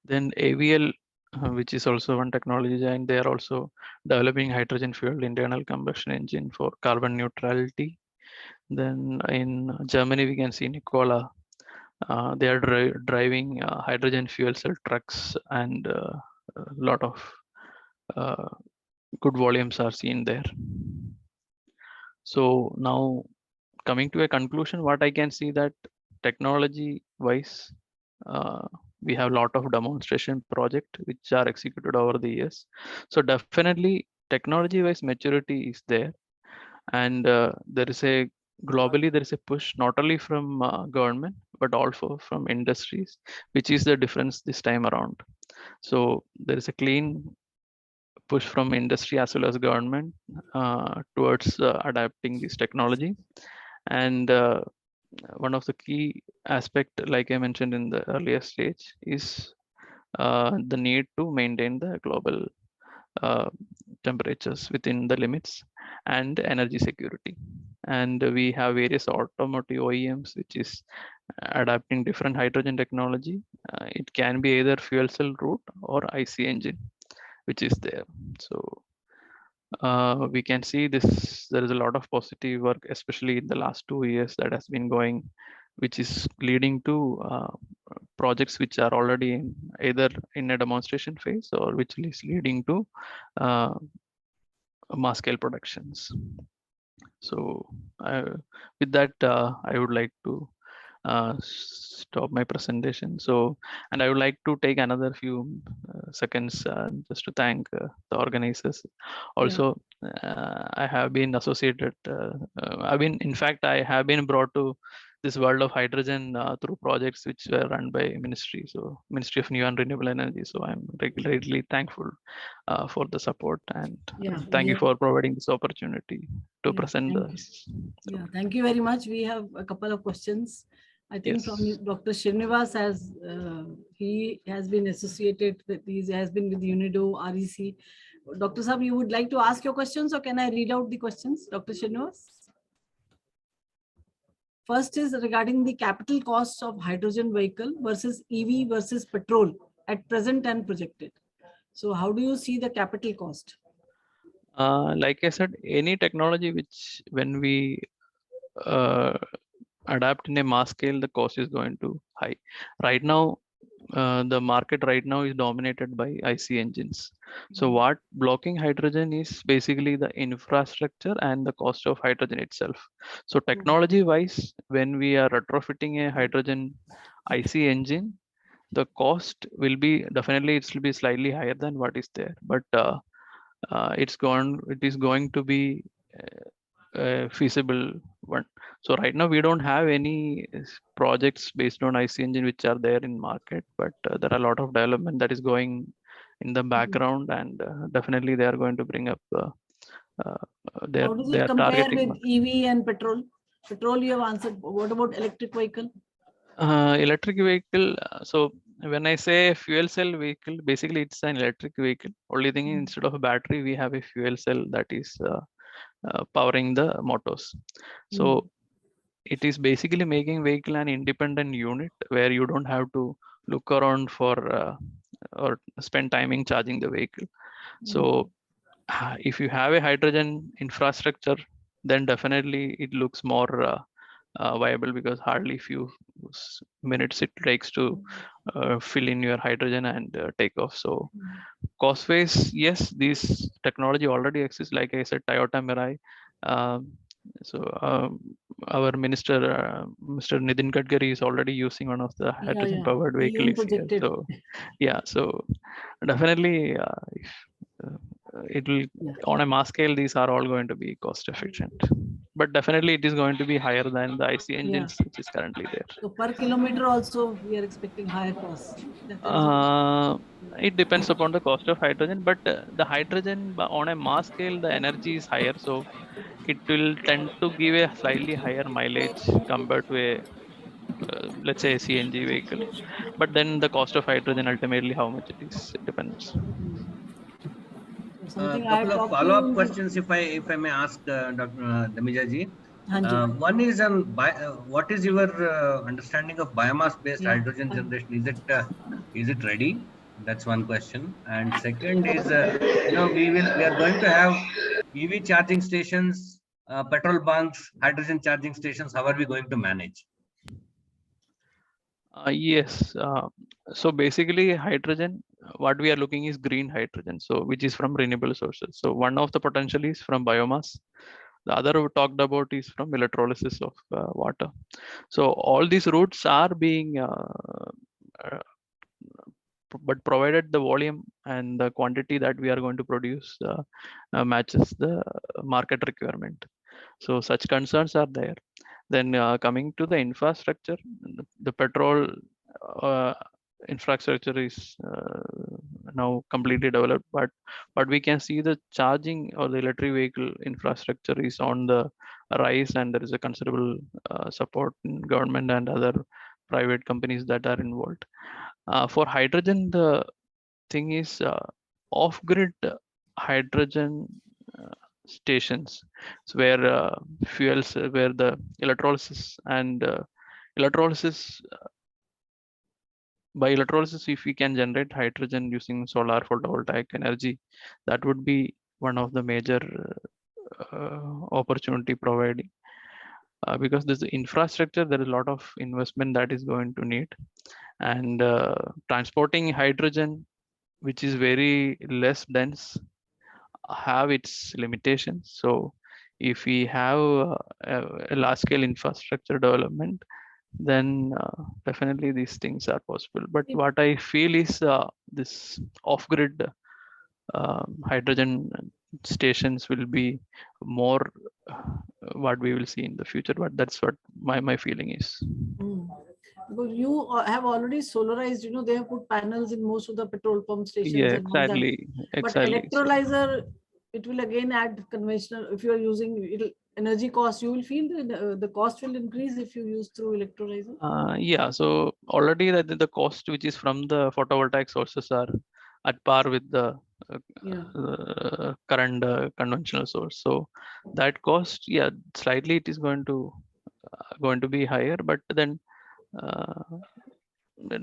Then AVL, which is also one technology, and they are also developing hydrogen fueled internal combustion engine for carbon neutrality. Then in Germany, we can see Nikola They are driving hydrogen fuel cell trucks, and a lot of good volumes are seen there. So now coming to a conclusion, what I can see that technology wise, we have a lot of demonstration projects which are executed over the years. So definitely technology wise maturity is there, and there is a globally there is a push not only from government but also from industries, which is the difference this time around. So there is a clean push from industry as well as government towards adapting this technology. And one of the key aspect, like I mentioned in the earlier stage, is the need to maintain the global temperatures within the limits and energy security. And we have various automotive OEMs which is adapting different hydrogen technology. It can be either fuel cell route or IC engine, which is there. So we can see this, there is a lot of positive work, especially in the last 2 years, that has been going, which is leading to projects which are already either in a demonstration phase or which is leading to mass scale productions. So with that, I would like to stop my presentation. So, and I would like to take another few seconds just to thank the organizers. Also, I have been associated, in fact, I have been brought to this world of hydrogen through projects which were run by Ministry of New and Renewable Energy. So I'm regularly thankful for the support, and thank you for providing this opportunity to present this. Yeah, thank you very much. We have a couple of questions. I think from Dr. Srinivas, as he has been associated with these, has been with UNIDO, REC. Dr. Saab, you would like to ask your questions, or can I read out the questions, Dr. Srinivas? First is regarding the capital costs of hydrogen vehicle versus EV versus petrol at present and projected. So how do you see the capital cost? Like I said, any technology which when we adapt in a mass scale, the cost is going to high. Right now, the market right now is dominated by IC engines. So what blocking hydrogen is basically the infrastructure and the cost of hydrogen itself. So technology wise, when we are retrofitting a hydrogen IC engine, the cost will be definitely, it will be slightly higher than what is there, but it is going to be feasible one. So right now we don't have any projects based on IC engine which are there in market, but there are a lot of development that is going in the background, and definitely they are going to bring up how does it compare with EV and petrol? Petrol you have answered. What about electric vehicle? Electric vehicle, so when I say fuel cell vehicle, basically it's an electric vehicle. Only thing is, instead of a battery, we have a fuel cell that is powering the motors. So it is basically making vehicle an independent unit where you don't have to look around for or spend timing charging the vehicle. So if you have a hydrogen infrastructure, then definitely it looks more viable, because hardly few minutes it takes to fill in your hydrogen and take off. So cost wise, yes, this technology already exists. Like I said, Toyota Mirai. Our minister, Mr. Nitin Gadkari, is already using one of the hydrogen powered vehicles here. So yeah, so definitely it will on a mass scale, these are all going to be cost efficient, but definitely it is going to be higher than the IC engines which is currently there. So per kilometer also we are expecting higher costs. It depends upon the cost of hydrogen, but the hydrogen on a mass scale, the energy is higher, so it will tend to give a slightly higher mileage compared to a let's say a CNG vehicle. But then the cost of hydrogen, ultimately how much it is, it depends. Couple of follow-up questions, if I may ask, Dr. Damija ji. One is on what is your understanding of biomass-based hydrogen generation? Is it ready? That's one question. And second is, we are going to have EV charging stations, petrol bunks, hydrogen charging stations. How are we going to manage? Yes. So basically, hydrogen, what we are looking is green hydrogen, so which is from renewable sources. So one of the potential is from biomass. The other we talked about is from electrolysis of water. So all these routes are being, but provided the volume and the quantity that we are going to produce matches the market requirement. So such concerns are there. Then coming to the infrastructure, the petrol infrastructure is now completely developed, but we can see the charging or the electric vehicle infrastructure is on the rise, and there is a considerable support in government and other private companies that are involved. For hydrogen, the thing is off-grid hydrogen stations, so where fuels, where the electrolysis and electrolysis by electrolysis, if we can generate hydrogen using solar photovoltaic energy, that would be one of the major opportunity providing, because this infrastructure, there is a lot of investment that is going to need, and transporting hydrogen, which is very less dense, have its limitations. So if we have a large scale infrastructure development, then definitely these things are possible. But what I feel is this off-grid hydrogen stations will be more what we will see in the future, but that's what my feeling is. Because you have already solarized, they have put panels in most of the petrol pump stations. Yeah, and all that. exactly. But electrolyzer, it will again add conventional. If you are using energy cost, you will feel the cost will increase if you use through electrolyzer. Yeah, so already the cost which is from the photovoltaic sources are at par with the current conventional source. So that cost, yeah, slightly it is going to be higher, but then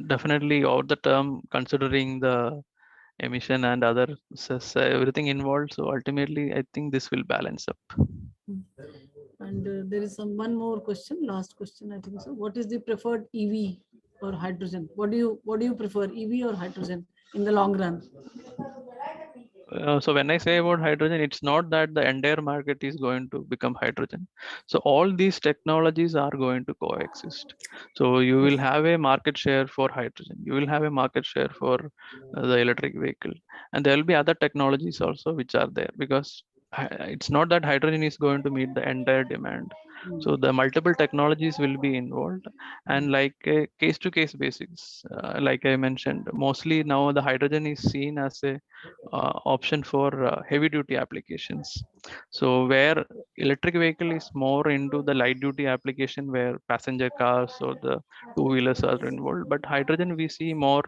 definitely over the term, considering the emission and other everything involved, so ultimately I think this will balance up. And there is one more question, last question, I think so. What is the preferred EV or hydrogen? What do you prefer, EV or hydrogen in the long run? So when I say about hydrogen, it's not that the entire market is going to become hydrogen. So all these technologies are going to coexist. So you will have a market share for hydrogen. You will have a market share for the electric vehicle. And there will be other technologies also which are there, because it's not that hydrogen is going to meet the entire demand. So the multiple technologies will be involved, and like a case-to-case basis, like I mentioned, mostly now the hydrogen is seen as a option for heavy-duty applications. So where electric vehicle is more into the light-duty application, where passenger cars or the two-wheelers are involved, but hydrogen we see more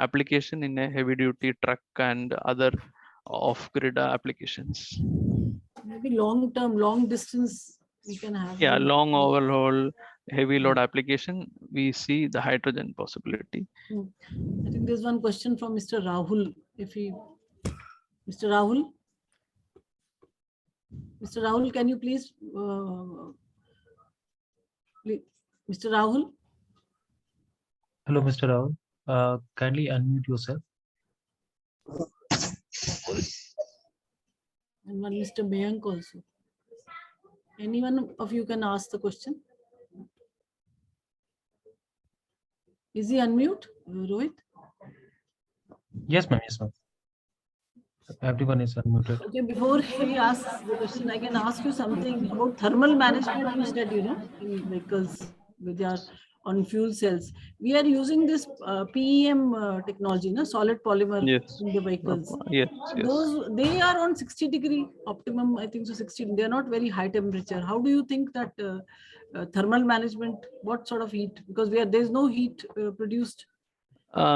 application in a heavy-duty truck and other off-grid applications. Maybe long-term, long distance we can have. Yeah, long overhaul, heavy load application, we see the hydrogen possibility. I think there's one question from Mr. Rahul. Mr. Rahul? Mr. Rahul, can you please, Mr. Rahul? Hello, Mr. Rahul. Kindly unmute yourself. And one Mr. Mayank also. Anyone of you can ask the question. Is he unmute, Rohit? Yes, ma'am. Yes, ma'am. Everyone is unmuted. Okay, before he asks the question, I can ask you something about thermal management. You said, in vehicles with your on fuel cells. We are using this PEM technology, solid polymer in the vehicles. Yes. Those, they are on 60-degree optimum, I think so 60. They are not very high temperature. How do you think that thermal management, what sort of heat? Because there's no heat produced.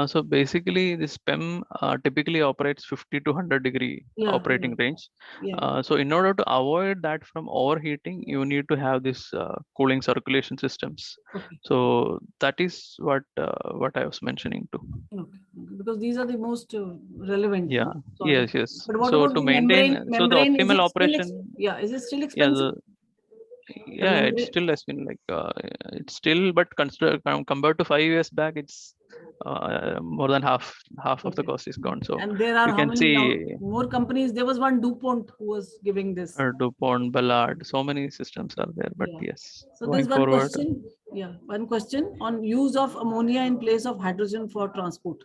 So basically this PEM typically operates 50 to 100 degree operating range. So in order to avoid that from overheating, you need to have this cooling circulation systems. So that is what I was mentioning too. Because these are the most relevant. Yeah. Yes. But what so about to the maintain membrane, so the optimal operation. Is it still expensive? Yeah, it still has been like it's still, but consider compared to 5 years back, it's more than half of the cost is gone. So and there are you how can many see more companies? There was one DuPont who was giving this. DuPont, Ballard, so many systems are there. But yes, So going there's one forward, question. Yeah, one question on use of ammonia in place of hydrogen for transport.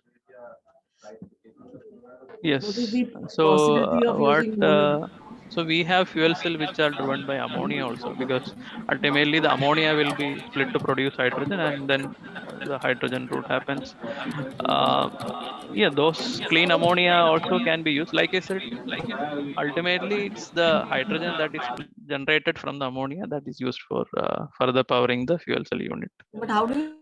yes. What is the So possibility of using ammonia? so we have fuel cell which are driven by ammonia also, because ultimately the ammonia will be split to produce hydrogen, and then the hydrogen route happens. Uh, yeah, those clean ammonia also can be used. Like I said, ultimately it's the hydrogen that is generated from the ammonia that is used for further powering the fuel cell unit. But how do you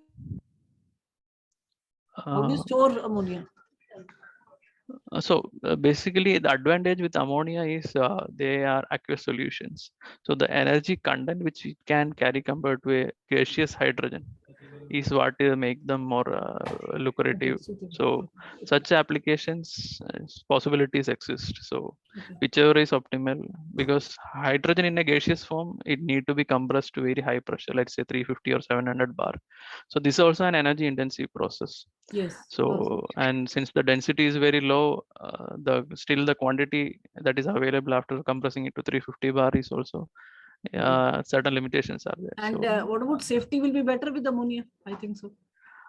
store ammonia? So basically the advantage with ammonia is they are aqueous solutions. So the energy content which it can carry compared to a gaseous hydrogen is what make them more lucrative. So such applications possibilities exist. So whichever is optimal, because hydrogen in a gaseous form, it need to be compressed to very high pressure, let's say 350 or 700 bar. So this is also an energy intensive process. Yes. So and since the density is very low, still the quantity that is available after compressing it to 350 bar is also certain limitations are there. And what about safety will be better with ammonia? I think so.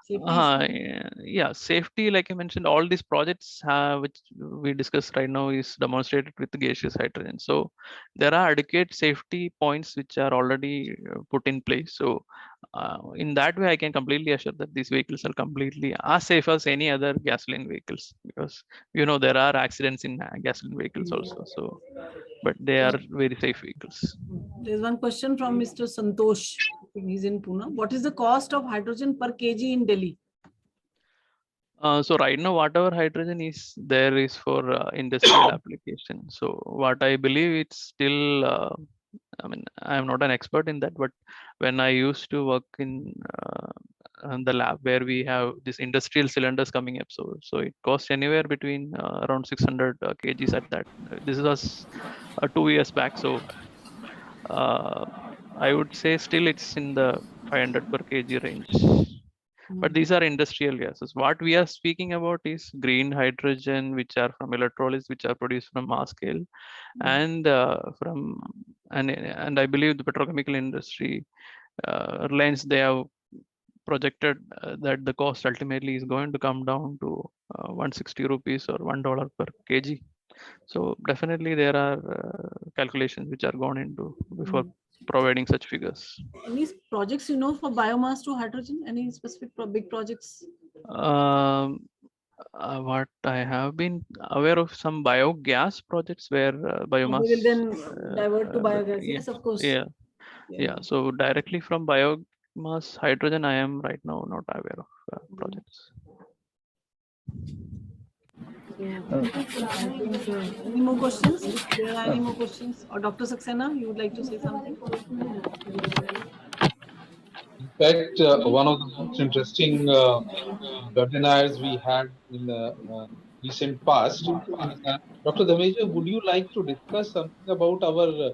Yeah, safety, like I mentioned, all these projects which we discussed right now is demonstrated with the gaseous hydrogen. So there are adequate safety points which are already put in place. So in that way, I can completely assure that these vehicles are completely as safe as any other gasoline vehicles, because there are accidents in gasoline vehicles also. So, but they are very safe vehicles. There's one question from Mr. Santosh. He's in Pune. What is the cost of hydrogen per kg in Delhi? So right now, whatever hydrogen is there is for industrial application. So what I believe it's still, I mean, I'm not an expert in that, but when I used to work in the lab where we have these industrial cylinders coming up, so it costs anywhere between around 600 kgs at that. This was 2 years back. So I would say still it's in the 500 per kg range. But these are industrial gases. What we are speaking about is green hydrogen, which are from electrolysis, which are produced from mass scale, and and I believe the petrochemical industry, Reliance, they have projected that the cost ultimately is going to come down to 160 rupees or $1 per kg. So definitely there are calculations which are gone into before providing such figures. Any projects for biomass to hydrogen? Any specific big projects? What I have been aware of, some biogas projects where biomass. They will then divert to biogas. Yes, of course. Yeah. So directly from biomass hydrogen, I am right now not aware of projects. Any more questions? If there are any more questions, or Dr. Saxena, you would like to say something? In fact, one of the most interesting webinars we had in the recent past. Dr. Dhameja, would you like to discuss something about our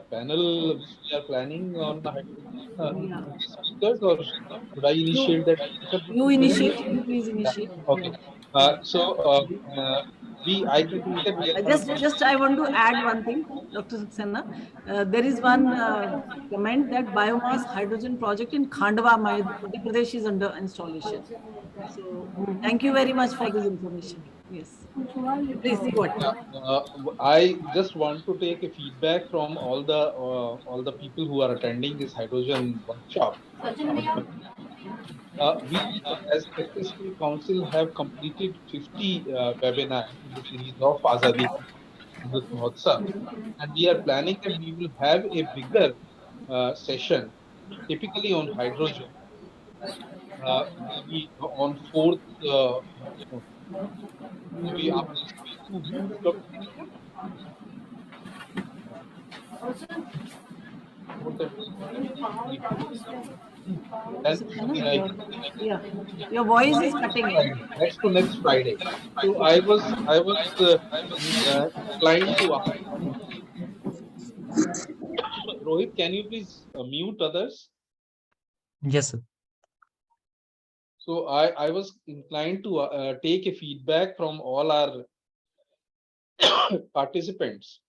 panel which we are planning on hydrogen speakers, or should I initiate that? You initiate. You please initiate. Okay. I can see that we are I want to add one thing, Dr. Saxena. There is one comment that biomass hydrogen project in Khandwa, Madhya Pradesh is under installation. So thank you very much for this information. Yes. Please see what. I just want to take a feedback from all the people who are attending this hydrogen workshop. We, as Successful Council, have completed 50 webinars in the series of Azadi Amrit Mahotsav, and we are planning that we will have a bigger session, typically on hydrogen, maybe on 4th, maybe after 2 weeks, Dr. Dhameja? Yeah, your voice is cutting. Next to next Friday. So I was inclined to ask Rohit, can you please mute others? Yes, sir. So I was inclined to take a feedback from all our participants.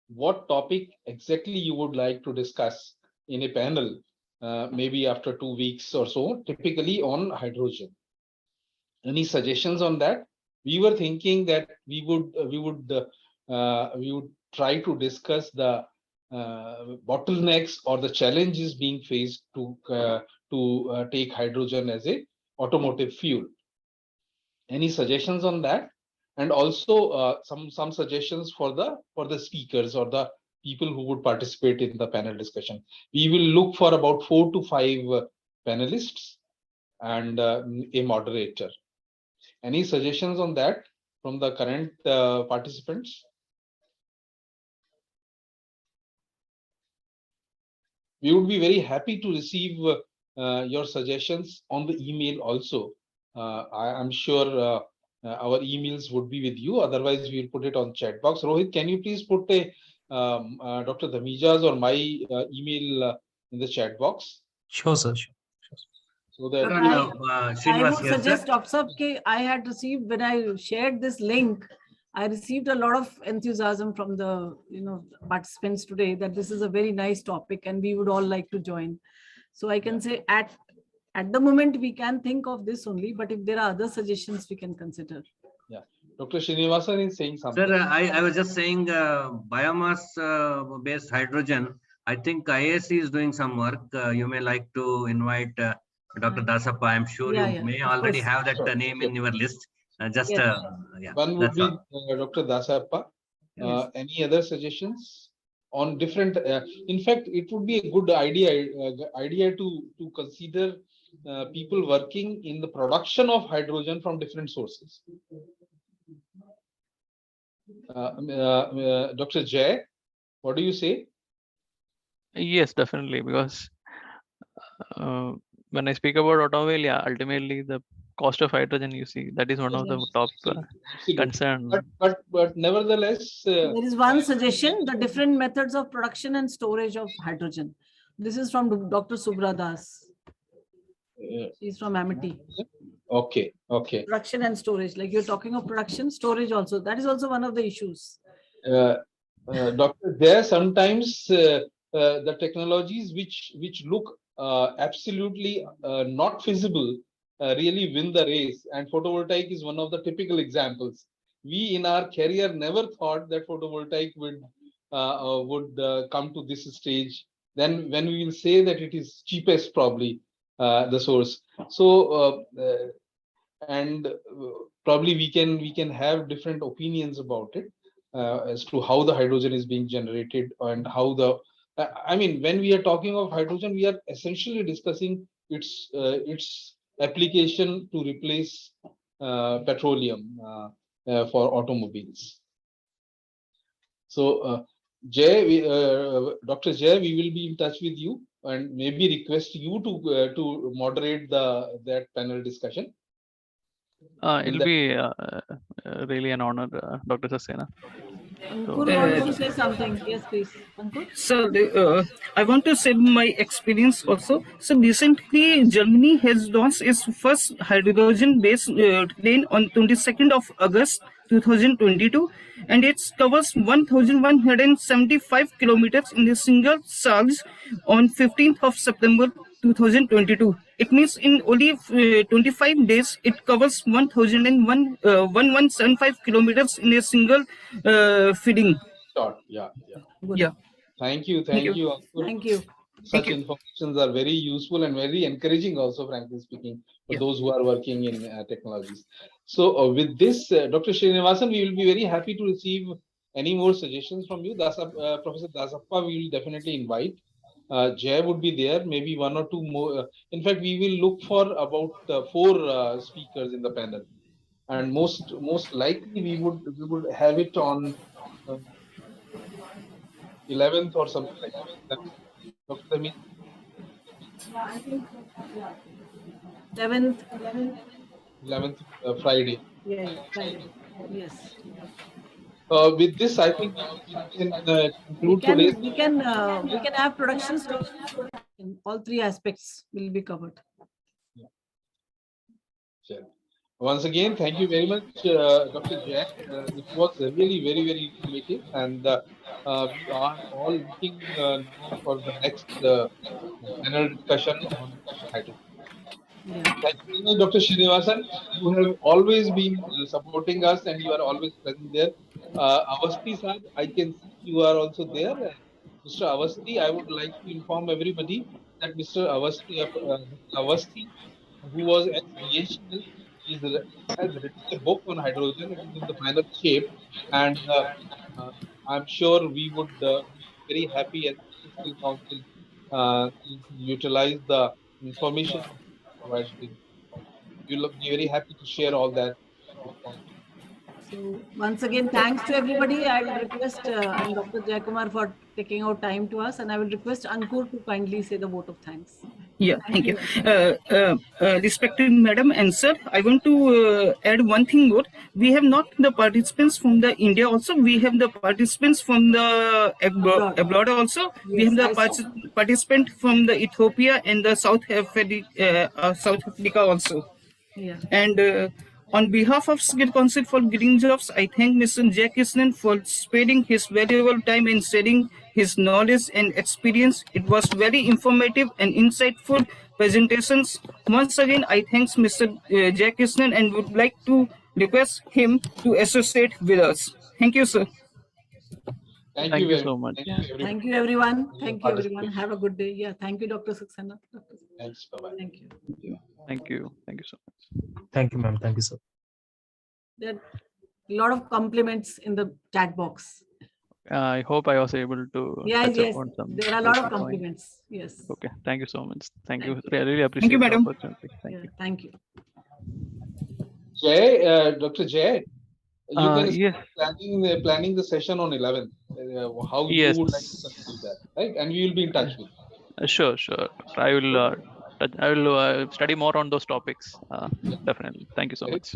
What topic exactly you would like to discuss in a panel, maybe after 2 weeks or so, typically on hydrogen. Any suggestions on that? We were thinking that we would try to discuss the bottlenecks or the challenges being faced to take hydrogen as a automotive fuel. Any suggestions on that? And also some suggestions for the speakers or the people who would participate in the panel discussion. We will look for about 4 to 5 panelists and a moderator. Any suggestions on that from the current participants? We would be very happy to receive your suggestions on the email also. I am sure our emails would be with you. Otherwise, we'll put it on chat box. Rohit, can you please put a Dr. Dhamija's or my email in the chat box? Sure, sir. Sure. So that I would suggest, Dr. I had received, when I shared this link, I received a lot of enthusiasm from the participants today that this is a very nice topic and we would all like to join. So I can say at the moment we can think of this only, but if there are other suggestions we can consider. Yeah, Dr. Srinivasan is saying something. Sir, I was just saying biomass based hydrogen. I think IAC is doing some work. You may like to invite Dr. Dasappa. I'm sure you may already have that name in your list. One would be Dr. Dasappa. Any other suggestions on different? In fact, it would be a good idea to consider people working in the production of hydrogen from different sources. Dr. Jay, what do you say? Yes, definitely, because when I speak about automobile, yeah, ultimately the cost of hydrogen, you see, that is one of the top concerns. But nevertheless, there is one suggestion: the different methods of production and storage of hydrogen. This is from Dr. Subra Das. She's from Amity. Okay. Production and storage, like you're talking of production, storage also. That is also one of the issues. Doctor, there sometimes the technologies which look absolutely not feasible really win the race, and photovoltaic is one of the typical examples. We in our career never thought that photovoltaic would come to this stage. Then when we will say that it is cheapest, probably the source. So and probably we can have different opinions about it as to how the hydrogen is being generated and how the I mean, when we are talking of hydrogen, we are essentially discussing its application to replace petroleum for automobiles. So Jay, Dr. Jay, we will be in touch with you and maybe request you to moderate that panel discussion. It'll be really an honor, Dr. Saxena. Ankur wants to say something. Yes, please. Ankur? So I want to share my experience also. So recently, Germany has launched its first hydrogen-based plane on 22nd of August 2022, and it covers 1,175 kilometers in a single charge on 15th of September 2022. It means in only 25 days, it covers 1,175 kilometers in a single feeding. Yeah. Thank you. Thank you. Such informations are very useful and very encouraging also, frankly speaking, for those who are working in technologies. So with this, Dr. Srinivasan, we will be very happy to receive any more suggestions from you. Professor Dasappa, we will definitely invite. Jay would be there, maybe 1 or 2 more. In fact, we will look for about 4 speakers in the panel, and most likely we would have it on 11th or something like that. Dr. Dami? I think 11th. 11th Friday. Yeah, Friday. Yes. with this, I think we can conclude today's. We can have productions. All three aspects will be covered. Yeah. Sure. Once again, thank you very much, Dr. Jack. It was really very, very informative, and we are all looking now for the next panel discussion on hydrogen. Yeah. Thank you very much, Dr. Srinivasan. You have always been supporting us, and you are always present there. Avasti sir, I can see you are also there. Mr. Avasti, I would like to inform everybody that Mr. Avasti, who was ex-BHL, has written a book on hydrogen. It is in the final shape, and I'm sure we would be very happy as the Skill Council to utilize the information provided in. We'll be very happy to share all that with all. So once again, thanks to everybody. I will request and Dr. Jayakumar for taking out time to us, and I will request Ankur to kindly say the vote of thanks. Yeah, thank you. Respected Madam and Sir, I want to add one thing more. We have not the participants from the India also. We have the participants from the abroad also. Yes, we have the participant from the Ethiopia and the South Africa also. Yeah. And on behalf of Skill Council for Green Jobs, I thank Mr. Jayakrishnan for sparing his valuable time in sharing his knowledge and experience. It was very informative and insightful presentations. Once again, I thank Mr. Jayakrishnan and would like to request him to associate with us. Thank you, sir. Thank you so much. Thank you, everyone. Thank you, everyone. Have a good day. Yeah. Thank you, Dr. Saxena. Thanks. Bye-bye. Thank you. Thank you. Thank you so much. Thank you, ma'am. Thank you, sir. There are a lot of compliments in the chat box. I hope I was able to. Yes. There are a lot of compliments. Yes. Okay. Thank you so much. Thank you. I really appreciate the opportunity. Thank you. Thank you. Jay, Dr. Jay, you can yes. planning the session on 11th. How you would like to conclude that, right? And we will be in touch with you. Sure. I will study more on those topics. Definitely. Thank you so much.